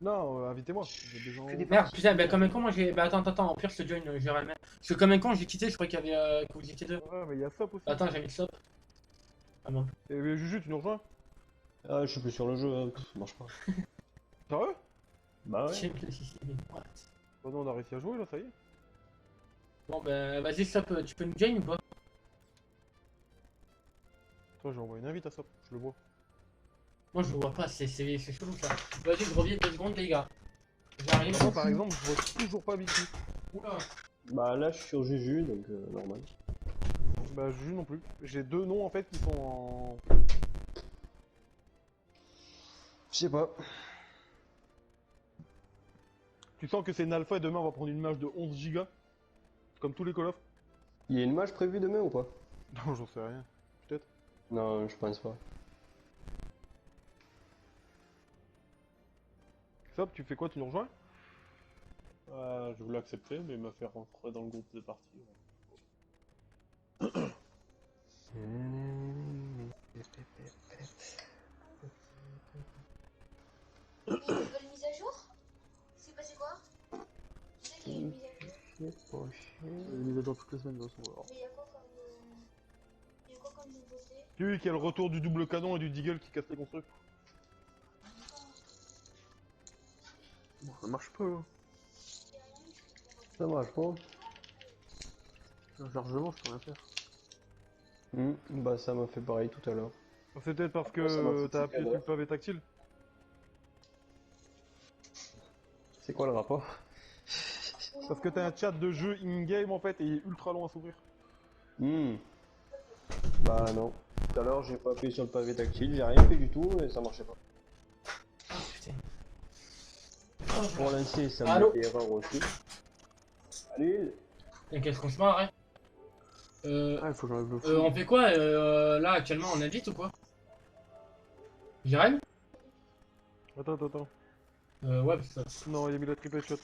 Non, invitez-moi. J'ai des gens. Merde, putain, bah comme un con, moi j'ai. Bah attends, au pire, je te join, j'irai même. Parce que comme un con, j'ai quitté, je croyais qu'il y avait. Que vous étiez deux. Ouais, mais il y a Sop aussi. Attends, j'ai mis le stop. Ah non. Et Juju, tu nous rejoins? Ah, je suis plus sur le jeu, hein. Pff, ça marche pas. Sérieux? Bah ouais. Check le système. What? Bah non, on a réussi à jouer là, ça y est. Bon bah vas-y, stop, tu peux nous join ou pas? Toi, j'ai envoyé une invite à Sop, je le vois. Moi je le vois pas, c'est chelou ça. Vas-y, je reviens 2 secondes, les gars. J'arrive. Moi, par exemple, je vois toujours pas Vicky. Oula. Bah là, je suis sur Juju, donc normal. Bah, Juju non plus. J'ai 2 noms en fait qui sont en. Je sais pas. Tu sens que c'est une alpha et demain on va prendre une match de 11 gigas? Comme tous les Call of? Il y a une match prévue demain ou pas? Non, j'en sais rien. Peut-être. Non, je pense pas. Sop, tu fais quoi? Tu nous rejoins? Je voulais accepter, mais il m'a fait rentrer dans le groupe de partie. Il y a une nouvelle mise à jour? C'est passé quoi? Je sais qu'il y a une mise à jour. Il mise à jour toutes les semaines de toute façon. Alors. Mais il y a quoi comme. Il y a quoi comme nouveauté? Tu vois qu'il y a le retour du double canon et du deagle qui casse les constructs. Bon, ça marche pas là. Ça marche pas. Largement, je peux rien faire. Bah ça m'a fait pareil tout à l'heure. C'est peut-être parce Ça m'a que foutu t'as appuyé le sur le pavé tactile. C'est quoi le rapport? Parce que t'as un chat de jeu in-game en fait et il est ultra long à s'ouvrir. Bah non. Tout à l'heure, j'ai pas appuyé sur le pavé tactile, j'ai rien fait du tout et ça marchait pas. Oh putain. Pour lancer, ça Allô? me fait erreur aussi. Allez. T'inquiète qu'on se marre, hein. Ah, il faut que j'enlève le fou. On fait quoi là actuellement, on invite ou quoi? Jérém? Attends. Ouais, parce que. Non, il a mis la triple shot.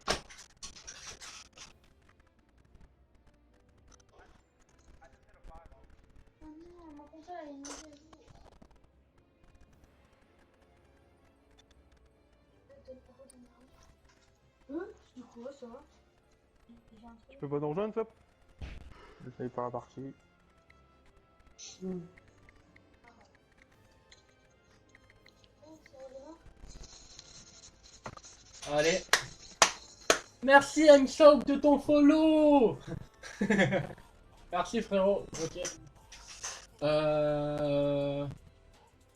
Oh non, ma console elle est mise à jour. Du coup, ouais, ça va. J'ai un Tu truc. peux pas nous rejoindre, Sop? J'essaye par la partie. Oh, ça va demain. Allez. Merci M-Shop de ton follow. Merci frérot. Ok. Ah,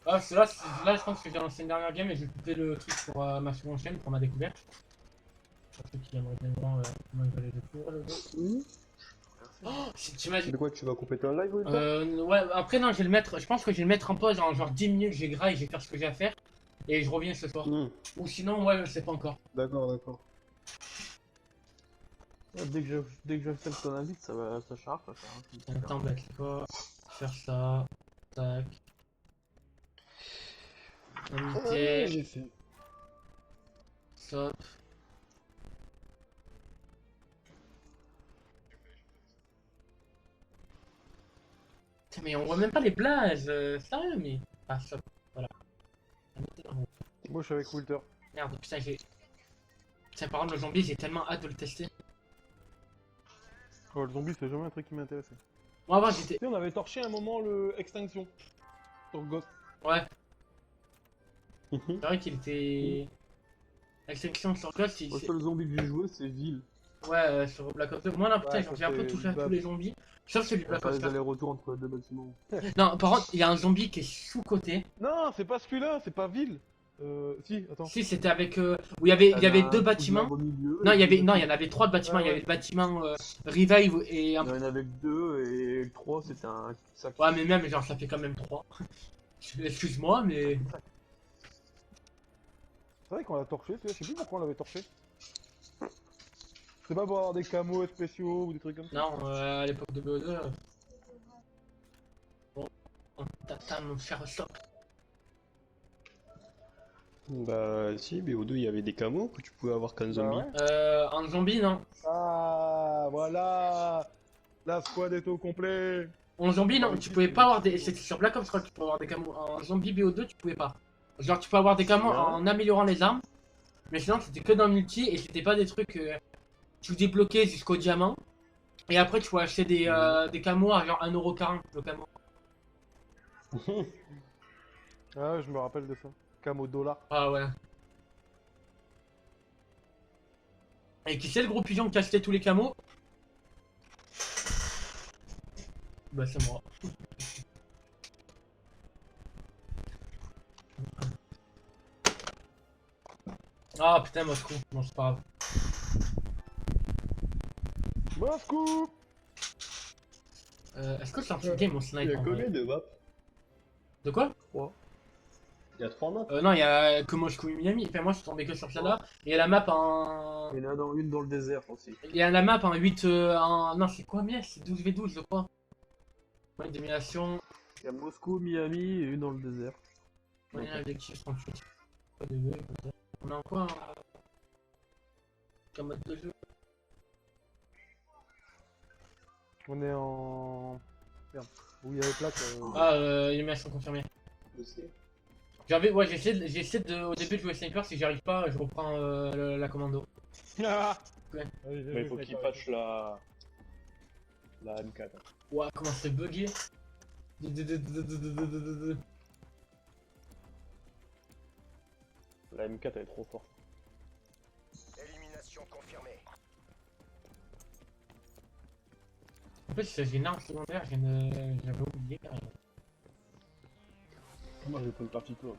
là, je pense que j'ai lancé une dernière game et je vais couper le truc pour ma seconde chaîne pour ma découverte. Pour ceux qui aimeraient bien voir comment je vais les découvrir le jeu. Oh, si tu m'as dit. De quoi tu vas couper ton live ou quoi? Ouais, après non, je vais le mettre. Je pense que je vais le mettre en pause en genre 10 minutes, je vais grailler, je vais faire ce que j'ai à faire. Et je reviens ce soir. Ou sinon, ouais, je sais pas encore. D'accord. Dès que j'accepte ton invite, ça charge, ça charge. Attends, bah, c'est quoi? Faire ça. Tac. Invité. J'ai fait. Stop. Putain, mais on voit même pas les blagues, sérieux, mais. Ah, stop. Voilà. Moi, je suis avec Wilter. Merde, putain, j'ai. Putain, par contre, le zombie, j'ai tellement hâte de le tester. Oh, le zombie, c'est jamais un truc qui m'intéressait. Moi, avant, j'étais. Tu sais, on avait torché un moment le Extinction. Sur Ghost. Ouais. C'est vrai qu'il était. Extinction sur Ghost, Le seul zombie que j'ai joué, c'est Ville. Ouais, sur Black Ops 2. Moi, là, putain, Ouais, genre, ça, j'ai un peu c'est touché à bad. tous les zombies. Sauf celui de Black Ops Les 4. allers-retours entre deux bâtiments. Non, par contre, il y a un zombie qui est sous-côté. Non, c'est pas celui-là, c'est pas Ville. Si, attends. Si, c'était avec. Où il y avait deux bâtiments. Non, il y en avait 3 de bâtiments. Ouais, Il y avait le bâtiment Revive et un. Il y en avait que 2 et le 3 c'était un sac. Ouais, mais même, genre, ça fait quand même 3. Excuse-moi, mais. C'est vrai qu'on l'a torché, celui-là, je sais plus pourquoi on l'avait torché. C'est pas pour avoir des camos spéciaux ou des trucs comme ça. Non, à l'époque de BO2. Bon, on t'attend, mon cher Stop. Bah si, BO2 il y avait des camos que tu pouvais avoir qu'un zombie. ouais. En zombie, non. Ah, voilà. La squad est au complet. En zombie, non, tu pouvais pas avoir des. C'était sur Black Ops 3 que tu pouvais avoir des camos. En zombie BO2, tu pouvais pas. Genre, tu peux avoir des camos en améliorant les armes. Mais sinon, c'était que dans le multi et c'était pas des trucs tu débloquais jusqu'au diamant. Et après, tu pouvais acheter des camos à genre 1,40€ le camo. Ah ouais, je me rappelle de ça. Camo dollar. Ah ouais. Et qui c'est le gros pigeon qui achetait tous les camos? Bah c'est moi. Ah putain Moscou, non c'est pas grave. Moscou. Est-ce que c'est un petit game mon Il y sniper a en combien vrai? de maps? De quoi? Il y a 3 maps. Non, il y a que Moscou et Miami. Enfin, moi je suis tombé que sur celle-là. Et il y a la map en. Il y en a une dans le désert aussi. Il y a la map en 8. En... Non, c'est quoi, mais c'est 12v12, je crois. Ouais, domination. Il y a Moscou, Miami et une dans le désert. Ouais, objectif 38. Pas de vœux, peut-être. On a encore un mode de jeu. On est en... Merde. Où il y a les plaques. Ah, illumination confirmée. Je sais. Ouais, j'essaie de, au début de jouer sniper, si j'y arrive pas, je reprends la commando. Ah Ouais. Vas-y, Mais il faut qu'il patch la M4. Ouah, comment c'est bugué. La M4 elle est trop forte. Élimination confirmée. En plus, j'ai une arme secondaire, j'avais oublié carrément. Moi j'ai pris une partie peu.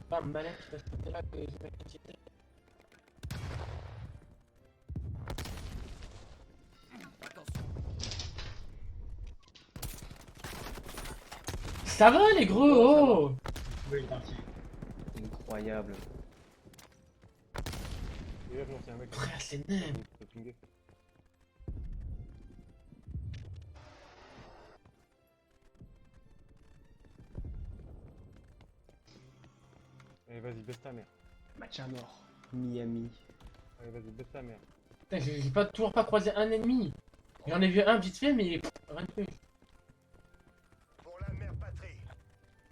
Pas me balèque parce que c'est là que j'ai ma quantité. Ça va les gros, oh! Oui, il est parti. Incroyable. Et là, non, c'est un mec. Frère, c'est nain. Il peut pinguer. Allez, vas-y, baisse ta mère. Match à mort. Miami. Allez, vas-y, baisse ta mère. Putain, j'ai toujours pas croisé un ennemi. J'en ai vu un vite fait, mais rien de plus. Pour la mère patrie.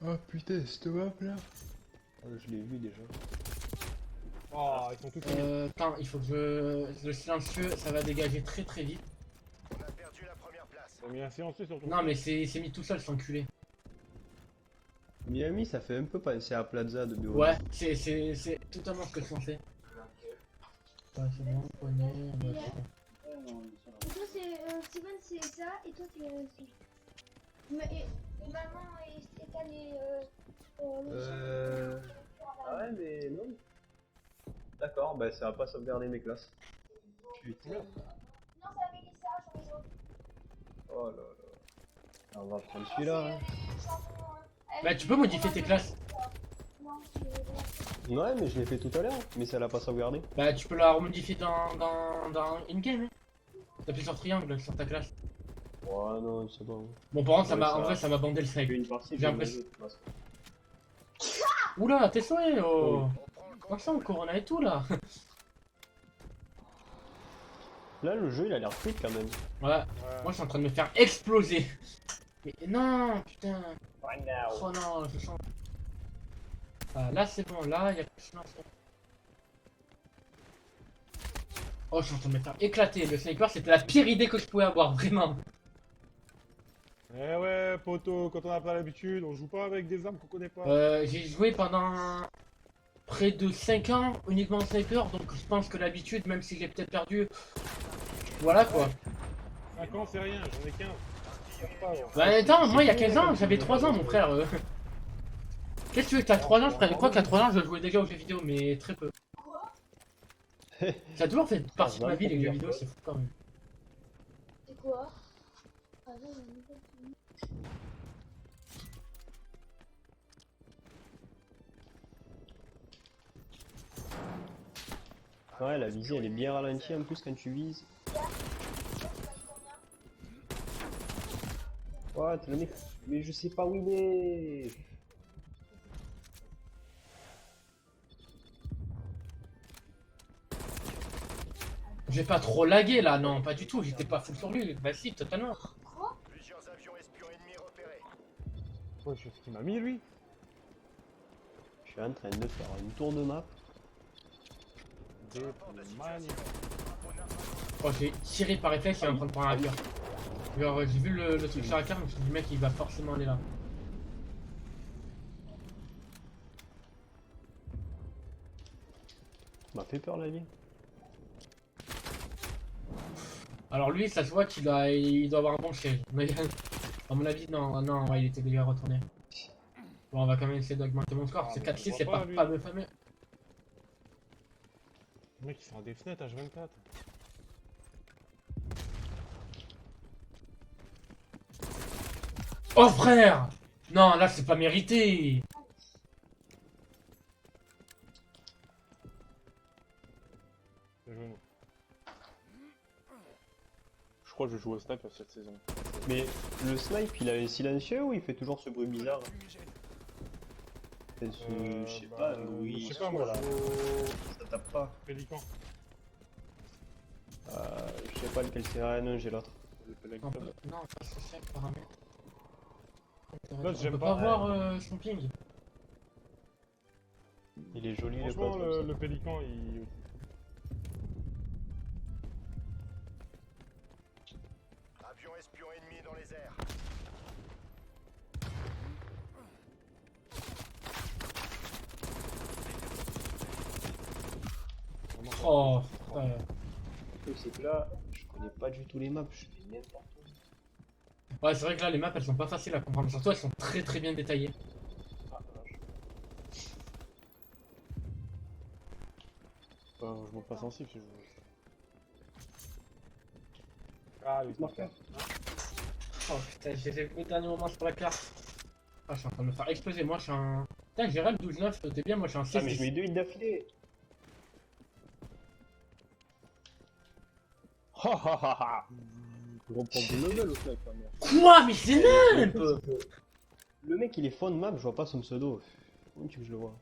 Oh putain, cette map là. Je l'ai vu déjà. Oh, ils sont tous finis. Attends, il faut que je... Le silencieux, ça va dégager très très vite. On a perdu la première place. T'as mis un silencieux sur ton. Non, mais c'est mis tout seul, cet enculé. Miami, ça fait un peu penser à Plaza de Bureau. Ouais, c'est totalement ce que je pensais. Ouais, c'est bon, poney, on va faire. Et toi, c'est. Steven, c'est ça, et toi, c'est. Et maman, et t'as les. Ah ouais, mais non. D'accord, bah ça va pas sauvegarder mes classes. Putain. Non, ça avait mis ça sur les autres. Oh là là. On va prendre celui-là. Hein. Bah, tu peux modifier tes classes. Non, c'est. Ouais, mais je l'ai fait tout à l'heure, mais ça l'a pas sauvegardé. Bah, tu peux la remodifier dans in-game. Hein. T'appuies sur triangle sur ta classe. Ouais, non, c'est bon. Bon, par contre, Ouais, ça en va. vrai, ça m'a bandé le J'ai fait snipe. une partie, J'ai j'ai l'impression- l'impression. Oula, t'es souhait, oh! On prend le Comment ça, on corona et tout là? Là, le jeu, il a l'air fluide quand même. Ouais, moi je suis en train de me faire exploser. Mais non, putain. Right now. Oh non, je sens. Ah, là c'est bon, là il y a plus de lance. Oh, je suis en train de me faire éclater. Le sniper, c'était la pire idée que je pouvais avoir, vraiment. Eh ouais, poto, quand on a pas l'habitude, on joue pas avec des armes qu'on connaît pas. J'ai joué pendant près de 5 ans uniquement en sniper, donc je pense que l'habitude, même si j'ai peut-être perdu. Voilà quoi. 5 ans, c'est rien, j'en ai 15. Cherche pas, gros. Bah attends, moi il y a 15 ans, j'avais 3 ans mon frère. Qu'est-ce que tu veux que t'as 3 ans? Je crois qu'à 3 ans je jouais déjà aux jeux vidéo, mais très peu. Ça a toujours fait partie de ma vie les jeux vidéo, c'est fou quand même. C'est quoi? Ah non, on est pas fini. Ouais, la visée, elle est bien ralentie en plus quand tu vises. Ouais, t'es le mec. Mais je sais pas où il est. J'ai pas trop lagué là, non, pas du tout, j'étais pas full sur lui. Bah si, totalement. Plusieurs avions espions ennemis repérés. Ouais, je sais ce qu'il m'a mis lui. suis en train de faire un tour de map. Magnifique. Oh, j'ai tiré par réflexe, il va me prendre pour un hacker. Genre, j'ai vu le truc sur la carte, je me suis dit, mec, il va forcément aller là. M'a fait peur la vie. Alors lui, ça se voit il doit avoir un bon siège. Mais à mon avis, non, non, ouais, il était déjà retourné. Bon, on va quand même essayer d'augmenter mon score. Ah, C'est mais 4-6, je c'est vois pas, pas, lui. pas de fameux. Le mec, il sort des fenêtres H24. Oh frère! Non, là, c'est pas mérité! C'est genou. Je crois que je joue au snipe cette saison. Mais le snipe, il a un silencieux ou il fait toujours ce bruit bizarre? Enfin, je sais pas, un bruit Je sais pas, moi, sourd, là. je joue au Ça tape pas. Pélican. Je sais pas lequel c'est. Ah non, j'ai l'autre. Non, non, c'est ça le paramètre. L'autre, On j'aime peut pas. pas voir son ping. Il est joli, le Franchement, pote. le pélican, il. Avion espion ennemi dans les airs. Oh, C'est que là, je connais pas du tout les maps, je fais n'importe quoi. ouais, c'est vrai que là, les maps, elles sont pas faciles à comprendre. Surtout, elles sont très très bien détaillées. Ah, vache. Je monte pas sensible si je joue. Ah, oui, Marqueur. Oh putain, j'ai les au dernier moment sur la carte. Ah, je suis en train de me faire exploser. Moi, je suis un. Putain, j'ai rêve 12-9, t'es bien, moi, je suis un 6. Ah, mais je mets 2 hits d'affilée. Ha ha ha ha. Je reprends de level au snipe, merde. Quoi? Mais c'est nimp! Le mec, il est fond de map, je vois pas son pseudo. Comment tu veux que je le vois?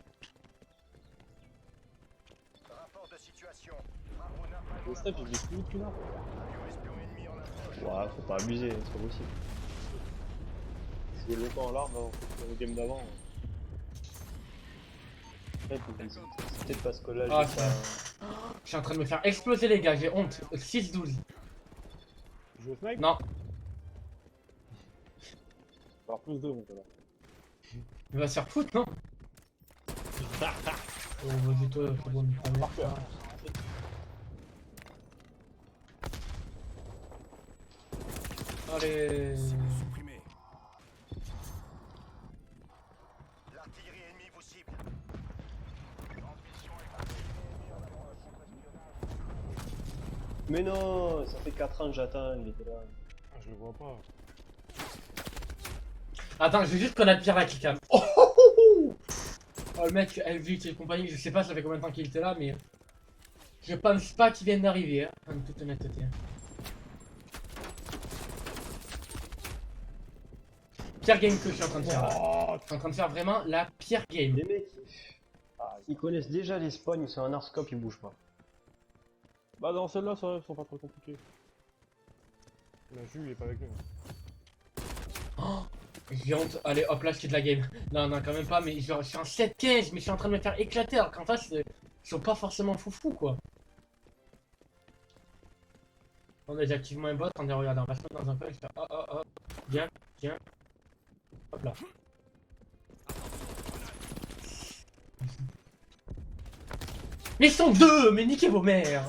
Rapport de situation. Aruna pas Le snipe il est plus vite qu'une arme. Avion espion ennemi en approche. Ouais, faut pas abuser, c'est pas possible. Je jouais longtemps en larme dans le game d'avant. C'est peut-être parce que là, Ah, j'ai ça. pas... Je suis en train de me faire exploser, les gars, j'ai honte. 6-12. Tu joues au snipe? Non, Par plus de mon là. il va se faire foutre, non? Oh, vas-y, toi, c'est bon, première. Allez. Supprimé. L'artillerie ennemie vous cible. Mais non, ça fait 4 ans que j'attends, il était là. Ah, je le vois pas. Attends, je vais juste connaître Pierre la kickcam. Oh, oh, oh, oh. Oh, le mec, LVT et compagnie, je sais pas ça fait combien de temps qu'il était là, mais je pense pas qu'il vienne d'arriver, hein, en toute honnêteté. Pire game que je suis en train de faire. Oh, Je suis en train de faire vraiment la pire game. Les mecs, ils connaissent déjà les spawns, ils sont en arscope, ils bougent pas. Bah dans celle-là, ça sont pas trop compliqués. la Jules, il est pas avec nous. Oh, j'ai honte. Allez, hop là, je quitte la game. Non, non, quand même pas, mais genre, je suis en 7-15, mais je suis en train de me faire éclater, alors qu'en face, ils sont pas forcément foufou, quoi. On a déjà activement un bot, on est regardé, on va se mettre dans un peu, je fais oh oh oh, viens, viens. Hop là. Mais ils sont deux, mais niquez vos mères.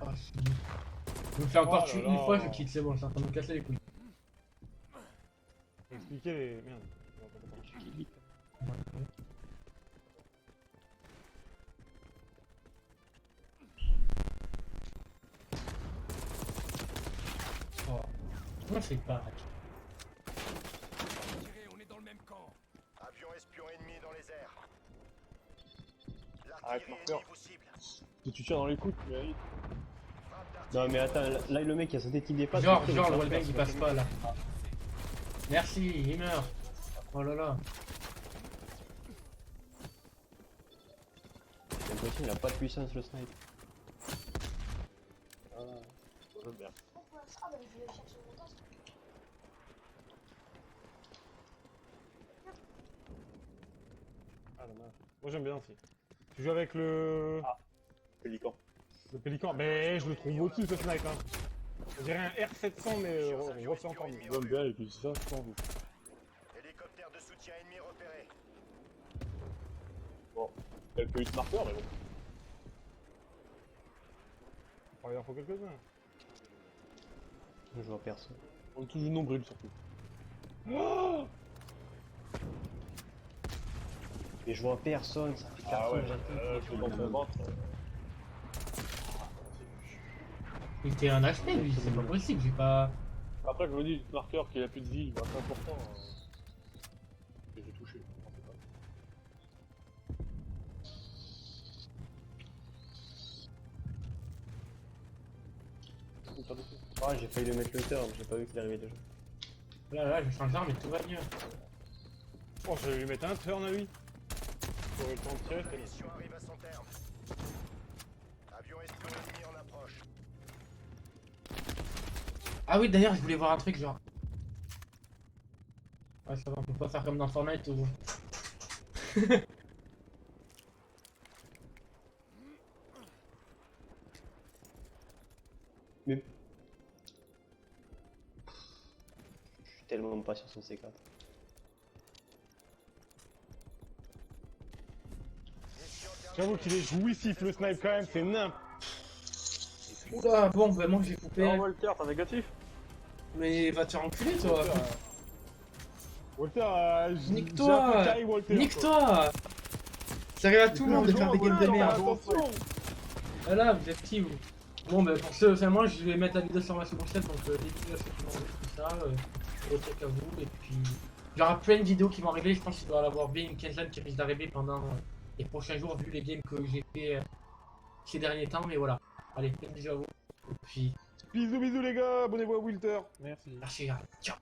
Oh, c'est nul. Je me fais encore Oh là tuer là. une fois, je quitte, c'est bon, je suis en train de me casser les couilles. Faut expliquer les. Merde. Oh. Comment c'est pas? Tirez, on est dans le même camp. Avion espion ennemi dans les airs. Arrête, L'artillerie marqueur. ennemie vous cible. Si tu tires dans les coudes, tu mérites. Frappe d'artillerie. Non mais attends, là le mec il a sauté qui dépasse. Genre, le wallbang il passe pas là. Merci, il meurt. Oh là là. J'ai l'impression qu'il a pas de puissance le snipe. Merde. Ah, dommage. Moi j'aime bien aussi. Tu joues avec le... Pélican. Le pélican. Mais je le trouve au-dessus ce snipe. Hein. On dirait un R700 mais refait encore mieux. J'aime bien avec ça, je pense. Hélicoptère de soutien ennemi repéré. Bon, quelques hits marqueurs, mais bon. Oh, il en faut quelques-uns. Je vois personne. On touche du nombril surtout. Oh Et je vois personne, ça fait 4 Ah fois ouais, que j'attends. je suis dans son ventre. Il était un HP lui, c'est pas possible, j'ai pas. Après, je me dis, le marqueur qui a plus de vie, il va être important. Et j'ai touché. Non, c'est pas. Ah, j'ai failli le mettre le turn, j'ai pas vu qu'il arrivait déjà. Là, je change d'arme et tout va mieux. Oh, je vais lui mettre un turn à lui. J'aurai le temps de tirer, La c'est bon. mission arrive à son terme. Avion espion ennemi en approche. Ah oui, d'ailleurs, je voulais voir un truc genre. Ouais, ça va, on peut pas faire comme dans Fortnite où. Mais... Je suis tellement pas sur son C4. Mission J'avoue qu'il est jouissif le snipe quand même, c'est nimp. Oula, bon, bah moi j'ai coupé. Non, Walter, t'es négatif. Mais va te faire enculer toi. Walter, Nique-toi. j'ai un peu carré Walter. Nique-toi. Ça arrive à tout le monde de faire des games de merde. Attention. Voilà, vous êtes qui vous? Bon, bah pour ceux, enfin moi je vais mettre la vidéo sur ma seconde chaîne, donc dédicace à ceux qui m'ont envoyé tout ça, au truc à vous, et puis il y aura plein de vidéos qui vont arriver, je pense qu'il doit y avoir bien une quinzaine qui risque d'arriver pendant les prochains jours vu les games que j'ai fait ces derniers temps, mais voilà. Allez, plein de bisous à vous, et puis Bisous bisous les gars, abonnez-vous à Walter. Merci. merci, ciao.